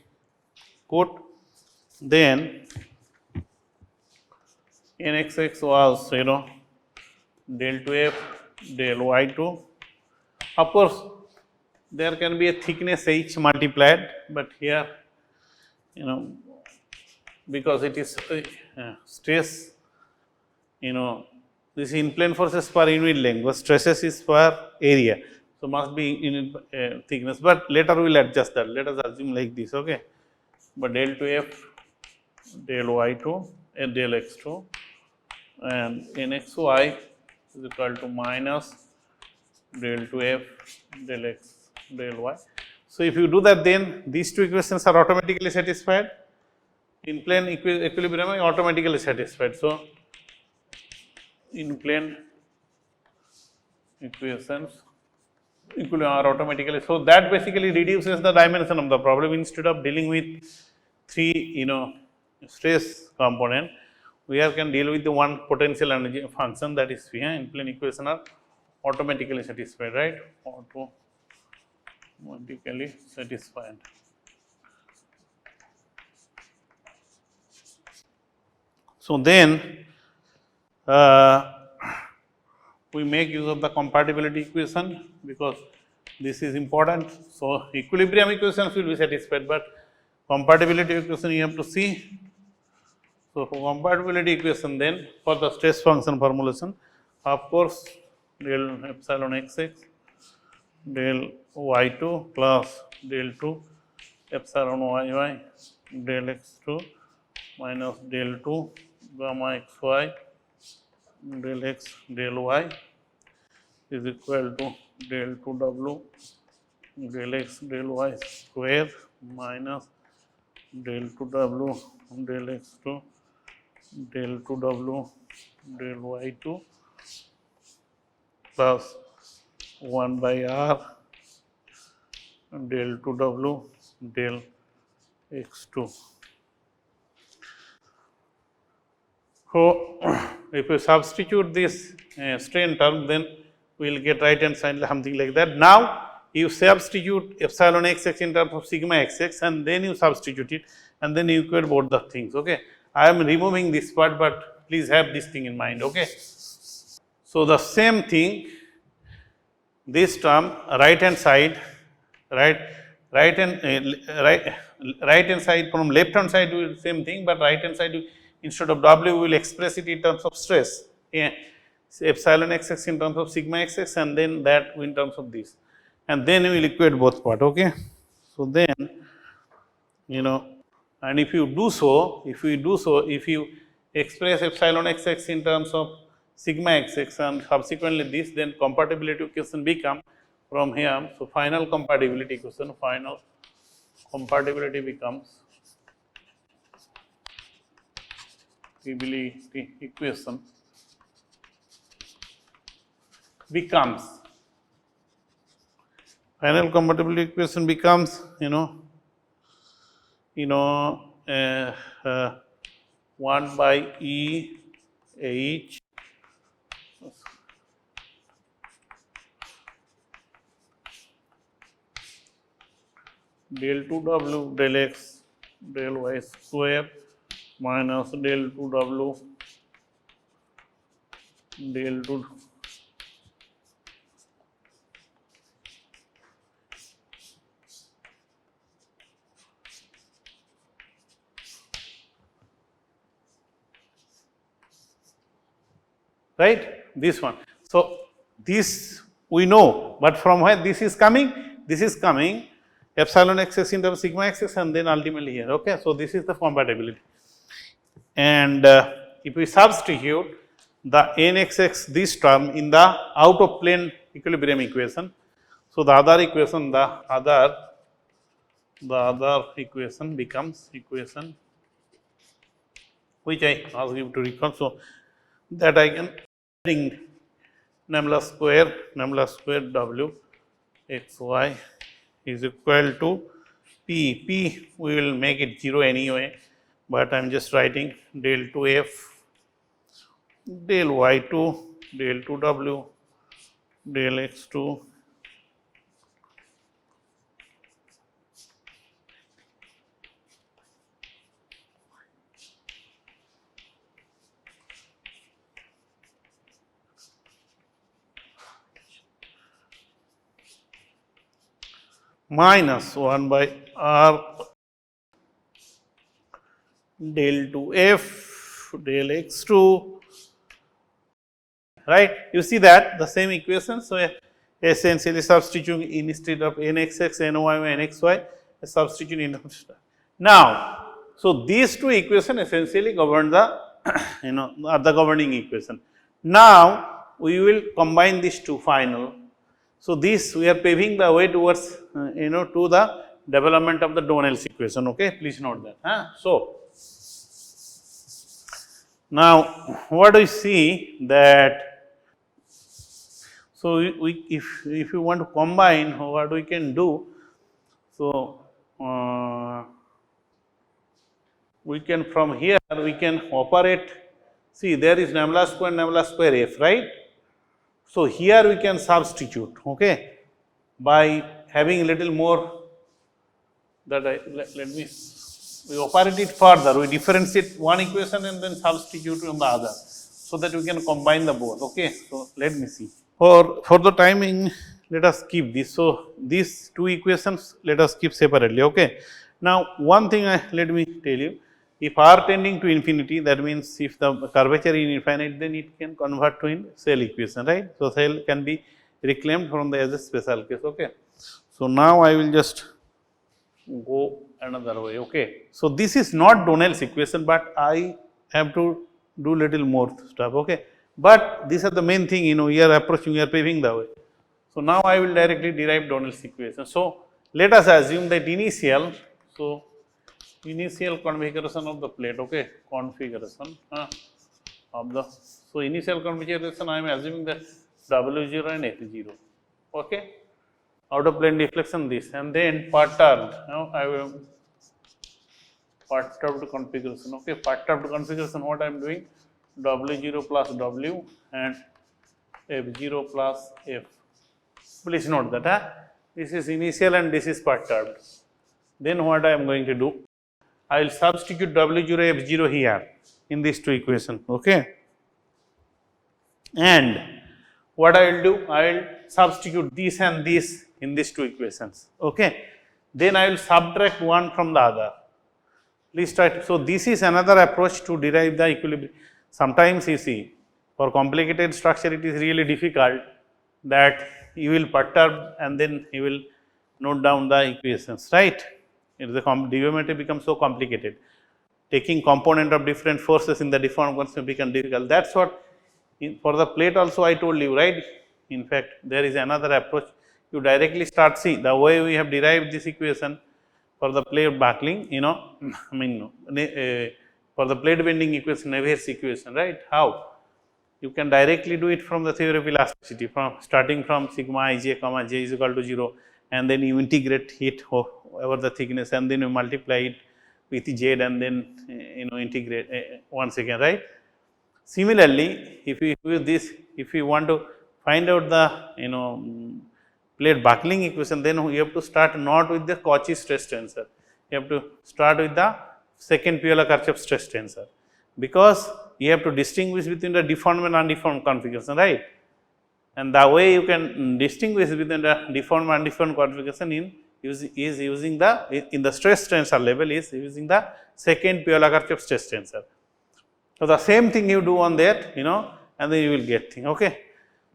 quote, then nxx was del 2f del y2. Of course, there can be a thickness h multiplied, but here because it is stress, this in plane forces per unit length, but stresses is per area. So, must be in thickness, but later we will adjust that. Let us assume like this, okay. But del 2f del y2 and del x2 and nxy is equal to minus del 2f del x del y. So, if you do that, then these 2 equations are automatically satisfied. In plane equilibrium are automatically satisfied. So, in plane equations are automatically. So, that basically reduces the dimension of the problem. Instead of dealing with 3 stress component, we can deal with the one potential energy function, that is phi. In plane equation are automatically satisfied, right, automatically satisfied. So, then we make use of the compatibility equation because this is important. So, equilibrium equations will be satisfied, but compatibility equation you have to see. So, for compatibility equation then for the stress function formulation, of course, del epsilon xx del y2 plus del 2 epsilon yy del x2 minus del 2 gamma xy del x del y is equal to del 2w del x del y square minus del 2w del x2 del 2w del y2 plus 1 by r del 2w del x2. So, if you substitute this strain term, then we will get right hand side something like that. Now, you substitute epsilon xx in terms of sigma xx and then you substitute it and then you equate both the things. Okay. I am removing this part, but please have this thing in mind. Okay. So, the same thing, this term right hand side, right hand side from left hand side will same thing, but right hand side instead of w we will express it in terms of stress. Yeah. Epsilon xx in terms of sigma xx and then that in terms of this, and then we will equate both part. Okay. So, then and if you do so, if you express epsilon xx in terms of sigma xx and subsequently this, then compatibility equation become from here. So, final compatibility equation becomes final compatibility equation becomes 1 by E H del 2w del x del y square minus del 2w del 2 right, this one. So, this we know, but from where this is coming? This is coming epsilon xx into sigma xx and then ultimately here. Okay. So, this is the compatibility, and if we substitute the nxx this term in the out of plane equilibrium equation. So, the other equation becomes equation which I ask you to recall. So, that I can bring lambda square w x y is equal to p we will make it 0 anyway, but I am just writing del 2f del y2 del 2w del x2 minus 1 by r del 2f del x2, right. You see that the same equation. So, essentially substituting instead of nxx, ny, nxy, substitute in now. So, these two equations essentially govern the are the governing equation. Now, we will combine these two final. So, this we are paving the way towards to the development of the Donnell's equation. Okay, please note that. So, now what do you see that? So, if you want to combine, what we can do? So, we can from here we can operate. See, there is lambda square f, right? So, here we can substitute, okay, by having a little more that let me we operate it further, we differentiate one equation and then substitute on the other. so that we can combine the both. Okay, so let me see. For the timing, let us keep this. So these two equations let us keep separately. Okay. Now one thing let me tell you, if r tending to infinity, that means if the curvature is infinite, then it can convert to in cell equation, right? So cell can be reclaimed from the as a special case. Okay. So now I will just go another way. Okay. So this is not Donnell's equation, but I have to do little more stuff. Okay. But these are the main thing, we are approaching, we are paving the way. So now I will directly derive Donnell's equation. So let us assume that initial configuration of the plate. Okay, configuration of the, so initial configuration I am assuming that W0 and F0. Okay. Out of plane deflection this, and then perturbed. Now I will perturbed configuration. Okay, perturbed configuration. What I am doing? W0 plus W and F0 plus F. Please note that this is initial and this is perturbed. Then what I am going to do? I will substitute W0 F0 here in these two equations. Okay, and what I will do? I will substitute this and this in these two equations. Okay, then I will subtract one from the other. Please try to, so this is another approach to derive the equilibrium. Sometimes you see, for complicated structure it is really difficult that you will perturb and then you will note down the equations, right? If the geometry becomes so complicated, taking component of different forces in the deformed constant become difficult. That's what for the plate also I told you, right? In fact, there is another approach. You directly start, see the way we have derived this equation for the plate buckling, I mean for the plate bending equation, Navier's equation, right? How? You can directly do it from the theory of elasticity, from starting from sigma ij comma j is equal to 0, and then you integrate it over the thickness, and then you multiply it with z, and then integrate once again, right? Similarly, if you use this, if you want to find out the plate buckling equation, then you have to start not with the Cauchy stress tensor. You have to start with the second Piola-Kirchhoff stress tensor, because you have to distinguish between the deformed and undeformed configuration, right? And the way you can distinguish between the deformed and undeformed configuration is using in the stress tensor level is using the second Piola-Kirchhoff stress tensor. So the same thing you do on that, and then you will get thing. Okay.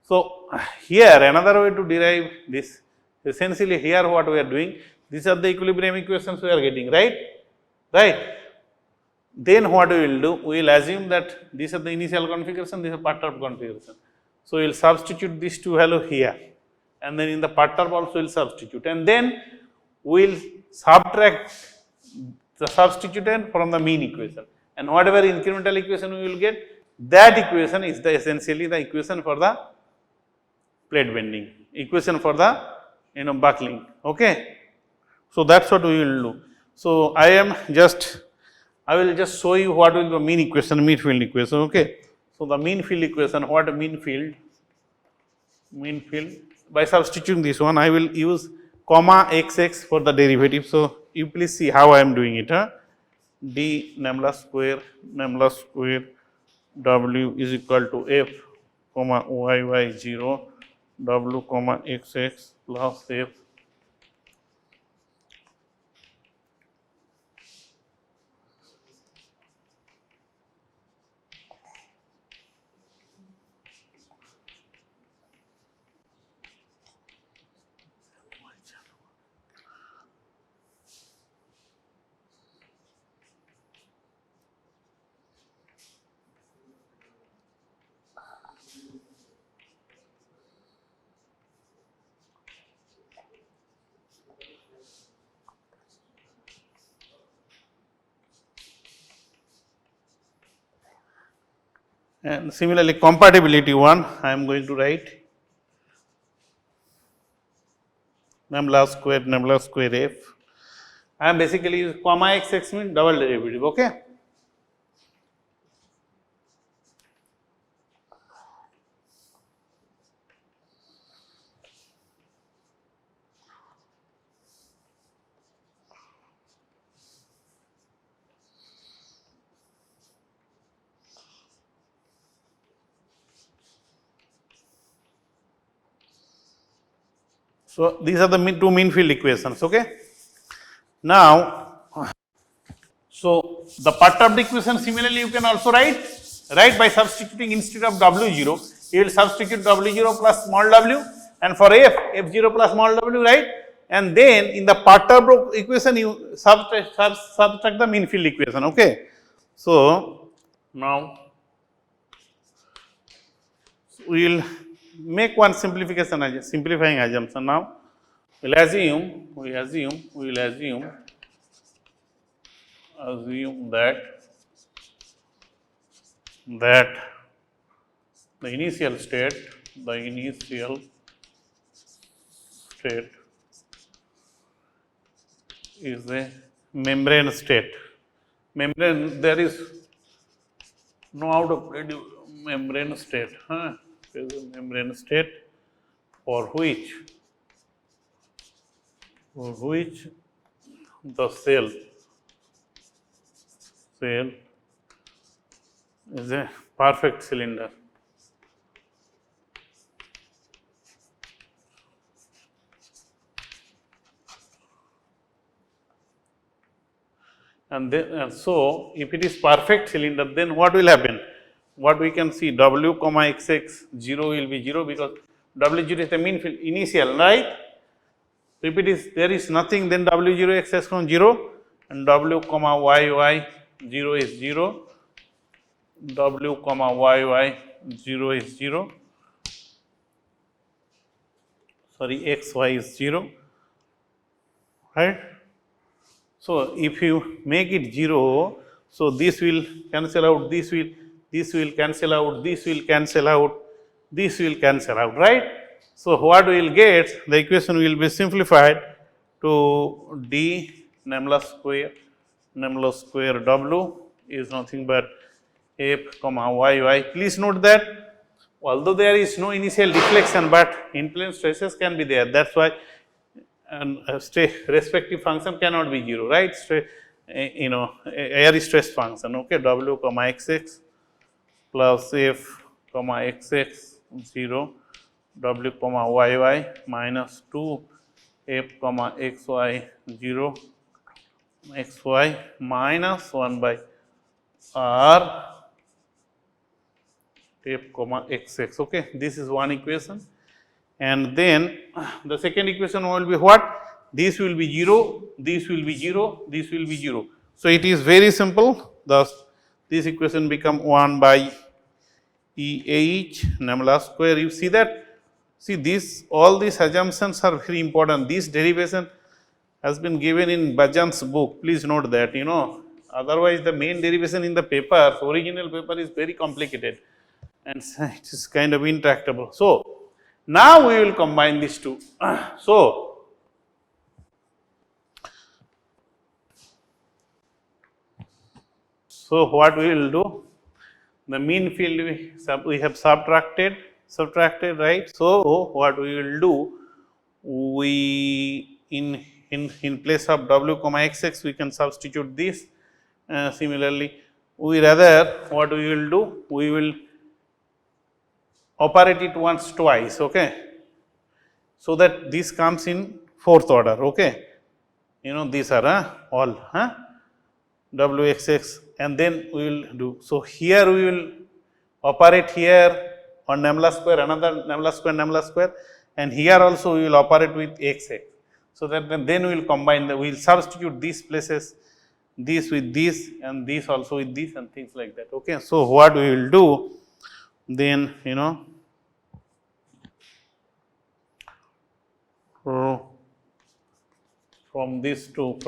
So here another way to derive this, essentially here what we are doing, these are the equilibrium equations we are getting, right? Right. Then what we will do, we will assume that these are the initial configuration, this is perturbed configuration. So we will substitute these two value here, and then in the perturb also we will substitute, and then we will subtract the substituent from the mean equation, and whatever incremental equation we will get, that equation is essentially the equation for the plate bending, equation for the buckling. Okay. So that's what we will do. So I will just show you what will be the mean equation, mean field equation. Okay. So the mean field equation, what mean field? Mean field, by substituting this one, I will use comma xx for the derivative. So you please see how I am doing it. D lambda square w is equal to f comma yy0 w comma xx plus f and similarly compatibility one I am going to write lambda square f. I am basically use comma xx means double derivative. Okay. So, these are the two mean field equations. Okay. Now, so the Perturbed equation similarly you can also write by substituting instead of W0, you will substitute W0 plus small w, and for F0 plus small w, right? And then in the Perturbed equation you subtract the mean field equation. Okay. So, now we will make one simplifying assumption. Now we will assume that the initial state is a membrane state. Membrane, there is no out of membrane state. There is a membrane state for which the cell is a perfect cylinder. And then, so if it is perfect cylinder, then what will happen? What we can see, W comma XX 0 will be 0 because W0 is the mean field initial, right? If it is there is nothing, then W0 x from 0 and W comma YY 0 is 0. W comma YY 0 is 0. Sorry, XY is 0. Right? So, if you make it 0, so this will cancel out, this will cancel out, this will cancel out, this will cancel out, right? So, what we will get, the equation will be simplified to d lambda square W is nothing but F comma YY. Please note that although there is no initial deflection, but in-plane stresses can be there. That is why and respective function cannot be 0, right? Air stress function, okay, W comma XX plus F comma XX 0, W comma YY minus 2 F comma XY 0, XY minus 1 by R F comma XX, okay. This is one equation. And then the second equation will be what? This will be 0, this will be 0, this will be 0. So, it is very simple. Thus, this equation become 1 by EH lambda square. You see that? See, all these assumptions are very important. This derivation has been given in Bajan's book. Please note that, otherwise the main derivation in the paper, original paper is very complicated and it is kind of intractable. So, now we will combine these two. So, what we will do? The mean field we have subtracted, right? So, what we will do? We in place of W comma XX we can substitute this. Similarly, what we will do? We will operate it twice, okay, so that this comes in fourth order, okay. These are all WXX, and then we will do. So, here we will operate here on lambda square, another lambda square, and here also we will operate with XX. So, that then we will combine, we will substitute these places, this with this and this also with this and things like that, okay. So, what we will do then, from these two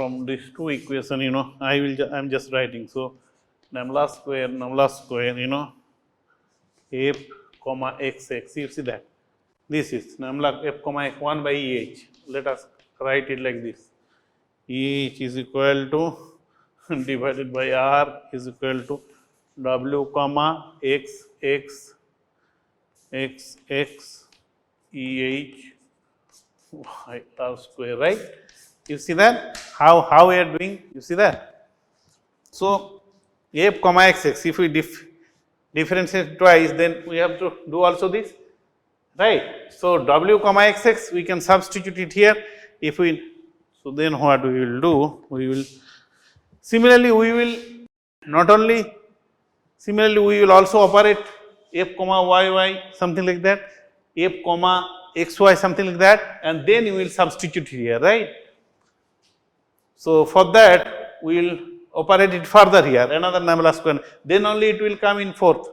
equation, I am just writing. So, lambda square, F comma XX, you see that this is lambda F comma F 1 by EH. Let us write it like this. EH is equal to divided by R is equal to W comma XX EH y tau square, right? You see that how we are doing? You see that? So, F comma XX, if we differentiate twice, then we have to do also this, right. So, w comma xx we can substitute it here. If we, so then what we will do, we will similarly we will not only, similarly we will also operate f comma yy something like that, f comma xy something like that, and then we will substitute here, right. So, for that we will operate it further here, another nabla square, then only it will come in fourth,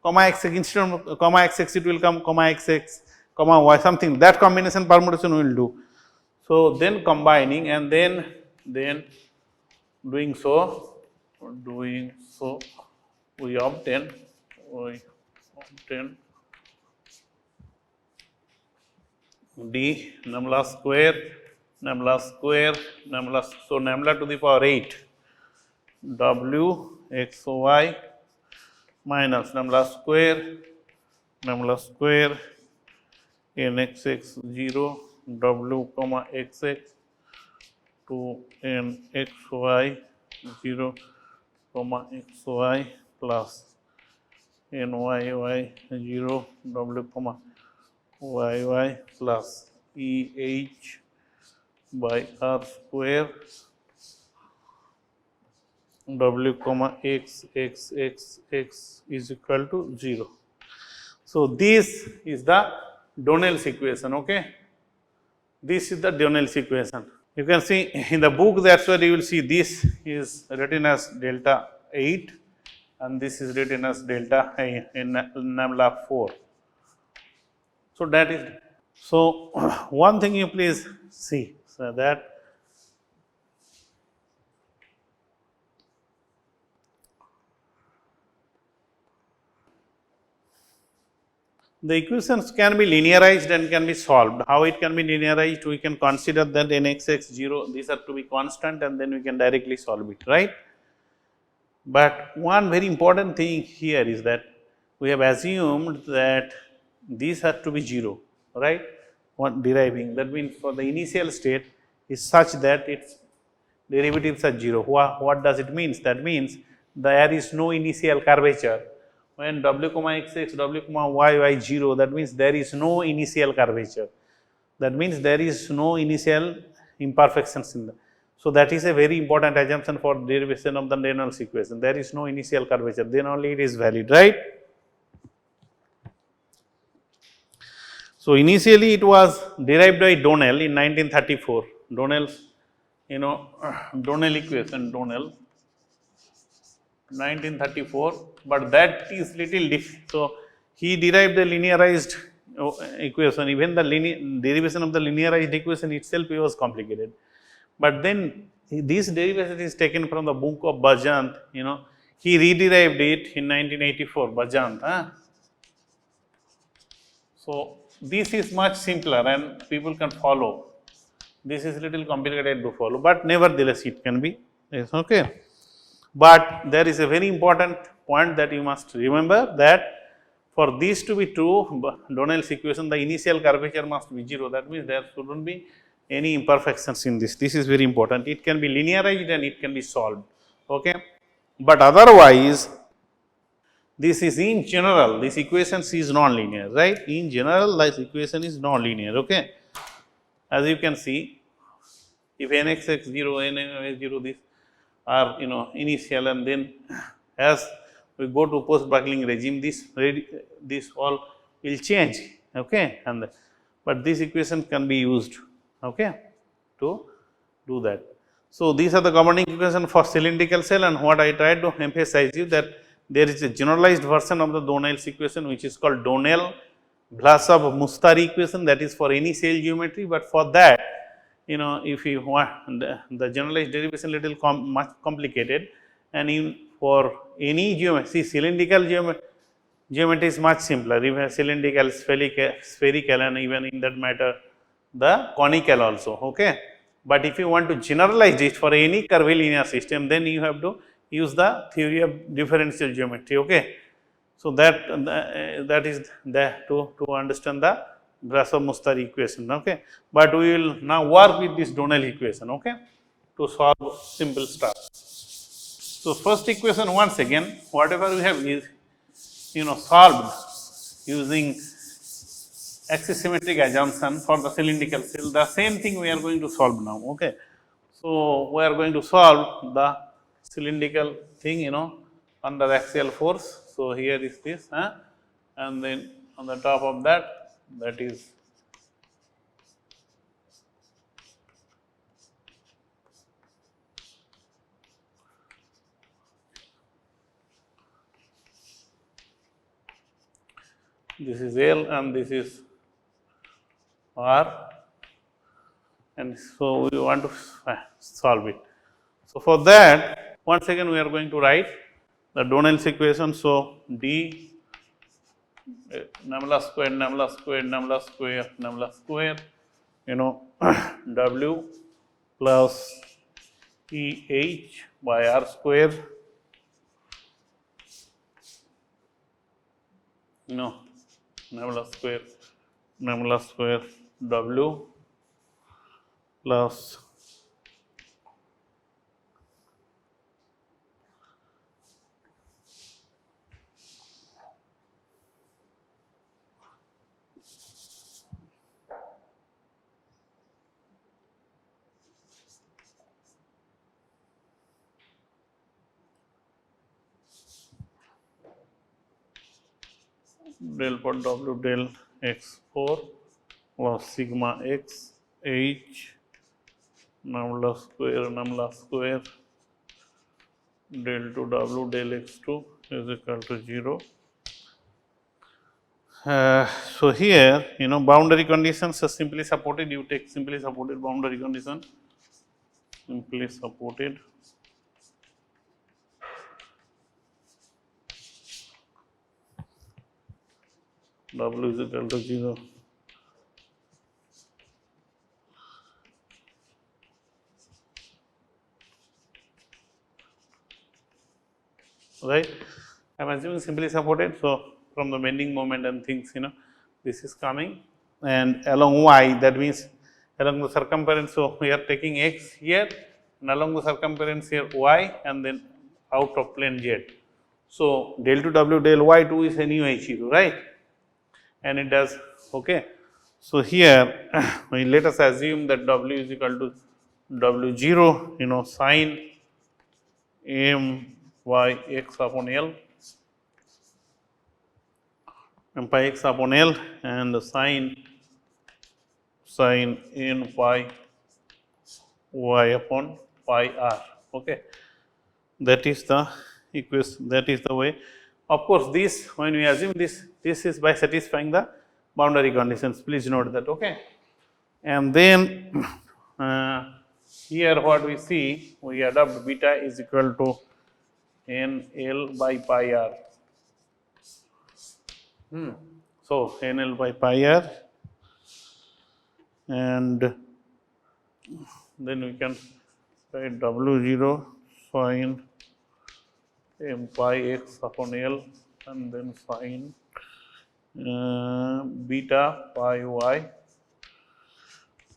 comma xx, instead of comma xx it will come comma xx comma y something, that combination permutation we will do. So, then combining and then doing so we obtain d nabla square, so nabla to the power 8 w x y minus nabla square n x x 0 w comma x x to n x y 0 comma x y plus n y y 0 w comma y y plus e h by r square w comma x x x x is equal to 0. So, this is the Donnell's equation, okay. This is the Donnell's equation. You can see in the book, that is where you will see this is written as delta 8 and this is written as delta in nabla 4. So, that is, so one thing you please see, so that the equations can be linearized and can be solved. How it can be linearized? We can consider that n x x 0, these are to be constant and then we can directly solve it, right. But one very important thing here is that we have assumed that these are to be 0, right, what deriving, that means for the initial state is such that its derivatives are 0. What does it mean? That means there is no initial curvature. When w comma x x, w comma y y 0, that means there is no initial curvature. That means there is no initial imperfections in the. So, that is a very important assumption for derivation of the Donnell's equation. There is no initial curvature, then only it is valid, right. So, initially it was derived by Donnell in 1934, Donnell's, Donnell equation, Donnell 1934, but that is little different. So, he derived the linearized equation, even the derivation of the linearized equation itself was complicated. But then this derivation is taken from the book of Bajant, he re-derived it in 1984, Bajant. So, this is much simpler and people can follow. This is little complicated to follow, but nevertheless it can be, yes, okay. But there is a very important point that you must remember, that for this to be true, Donnell's equation, the initial curvature must be 0. That means there should not be any imperfections in this. This is very important. It can be linearized and it can be solved, okay. But otherwise, this is in general, this equation is non-linear, right. In general, this equation is non-linear, okay. As you can see, if n x x 0, n y 0, these are initial, and then as we go to post buckling regime, this all will change, okay. And but this equation can be used, okay, to do that. So, these are the governing equation for cylindrical cell, and what I tried to emphasize you that there is a generalized version of the Donnell's equation which is called Donnell-Vlasov-Mustari equation, that is for any cell geometry, but for that if you want the generalized derivation little much complicated, and for any geometry, cylindrical geometry is much simpler, even cylindrical, spherical, and even in that matter the conical also, okay. But if you want to generalize it for any curvilinear system, then you have to use the theory of differential geometry, okay. So, that is to understand the Vlasov-Mustari equation, okay. But we will now work with this Donnell equation, okay, to solve simple stuff. So, first equation once again, whatever we have is solved using axisymmetric assumption for the cylindrical cell. The same thing we are going to solve now. Okay. So, we are going to solve the cylindrical thing, under axial force. So, here is this, and then on the top of that, that is this is L and this is R, and so we want to solve it. So, for that, once again we are going to write the Donnell's equation. So, D nabla square, nabla square, nabla square, nabla square, W plus EH by R square, nabla square W plus del por W del x4 plus sigma x H nabla square del 2 W del x2 is equal to 0. So, here boundary conditions are simply supported. You take simply supported boundary condition, simply supported W is equal to 0. Right? I am assuming simply supported. So, from the bending moment and things, this is coming, and along y, that means along the circumference. So, we are taking x here, and along the circumference here y, and then out of plane z. So, del 2 W del y2 is anyway 0, right? And it does, okay. So, here let us assume that W is equal to W0, sine m y x upon L, m pi x upon L, and sine n pi y upon pi r. Okay, that is the equation. That is the way. Of course, this when we assume this is by satisfying the boundary conditions. Please note that. Okay, and then here what we see, we adopt beta is equal to n L by pi r. So, n L by pi r, and then we can write W0 sine m pi x upon L, and then sine beta pi y.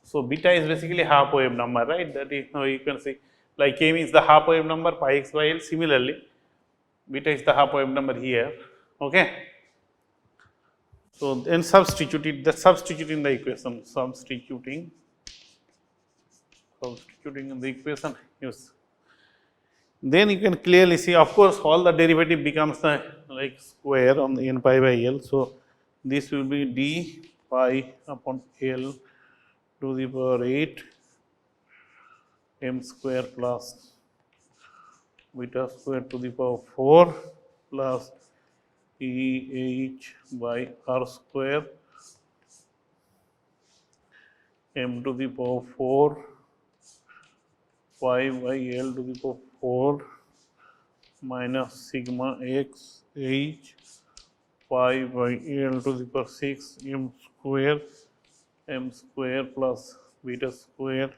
So, beta is basically half wave number, right? That is, you can see like m is the half wave number, pi x by L. Similarly, beta is the half wave number here. Okay. So, then substitute it, substituting the equation, substituting in the equation, yes. Then you can clearly see, of course, all the derivative becomes the like square on the n pi by L. So, this will be d pi upon L to the power 8 m square plus beta square to the power 4 plus E h by r square m to the power 4 pi by L to the power 4 minus sigma x h pi by L to the power 6 m square plus beta square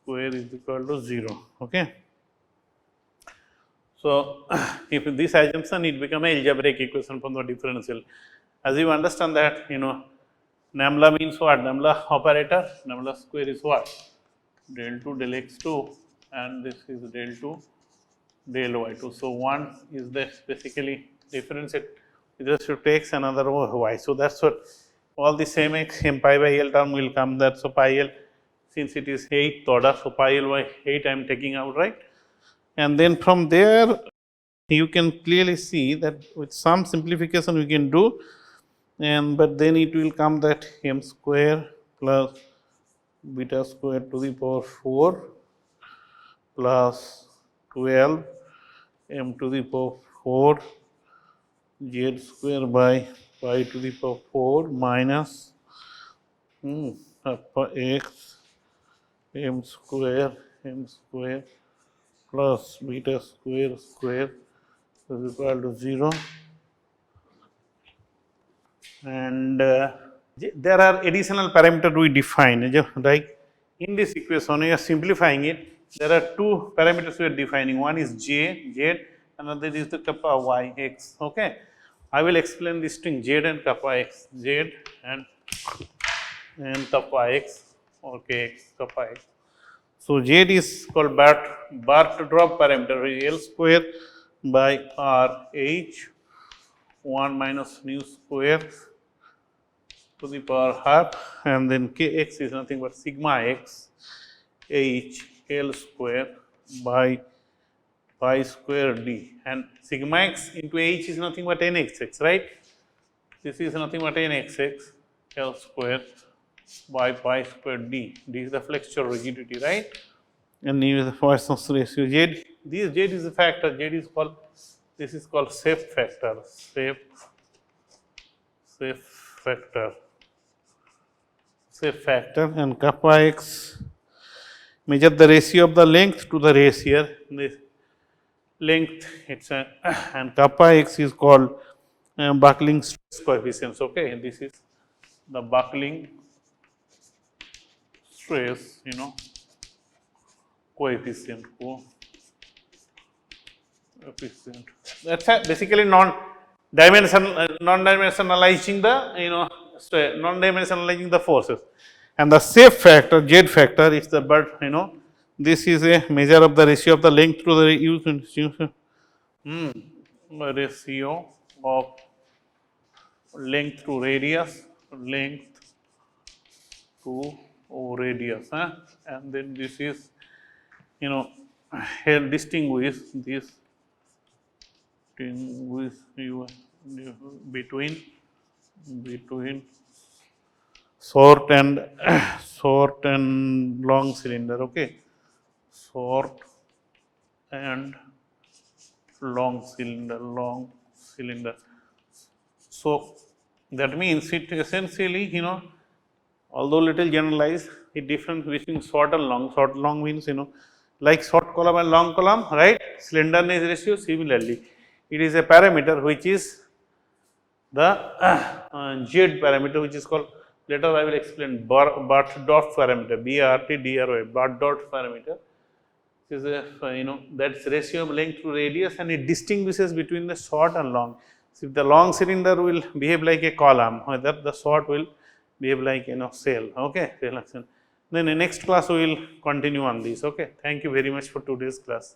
is equal to 0. Okay. So, if this assumption, it become a algebraic equation from the differential. As you understand that, nabla means what? Nabla operator, nabla square is what? Del 2 del x2, and this is del 2 del y2. So, one is this basically differentiate with respect to x, another y. So, that is what all the same x m pi by L term will come there. So, pi L, since it is 8th order, so pi L by 8 I am taking out, right. And then from there you can clearly see that with some simplification we can do, and but then it will come that m square plus beta square to the power 4 plus 12 m to the power 4 z square by pi to the power 4 minus upper x m square plus beta square is equal to 0. And there are additional parameters we define, right? In this equation, we are simplifying it. There are two parameters we are defining. One is z, another is the kappa y, x. Okay, I will explain this thing z and kappa x, z and kappa x, okay, x kappa x. So z is called Bart drop parameter, L square by r h 1 minus nu square to the power half, and then kx is nothing but sigma x h L square by pi square d, and sigma x into h is nothing but nxx, right. This is nothing but nxx L square by pi square d. D is the flexure rigidity, right. And here is the Poisson's ratio z. This z is a factor. Z is called, this is called safe factor. Safe factor, and kappa x measure the ratio of the length to the ratio. This length, it's a, and kappa x is called buckling stress coefficients. Okay, and this is the buckling stress, coefficient. That's basically non-dimensionalizing the non-dimensionalizing the forces. And the safe factor, z factor, is the this is a measure of the ratio of the length to the ratio of length to radius, and then this is here distinguish between short and long cylinder. Okay, short and long cylinder. So that means it essentially, although little generalized, it difference between short and long. Short long means like short column and long column, right? Slenderness ratio. Similarly, it is a parameter which is the z parameter, which is called, later I will explain, Bart dot parameter, BRT Bart dot parameter. Is a that's ratio of length to radius, and it distinguishes between the short and long. So if the long cylinder will behave like a column, whether the short will behave like cell. Okay, then in next class we will continue on this. Okay, thank you very much for today's class.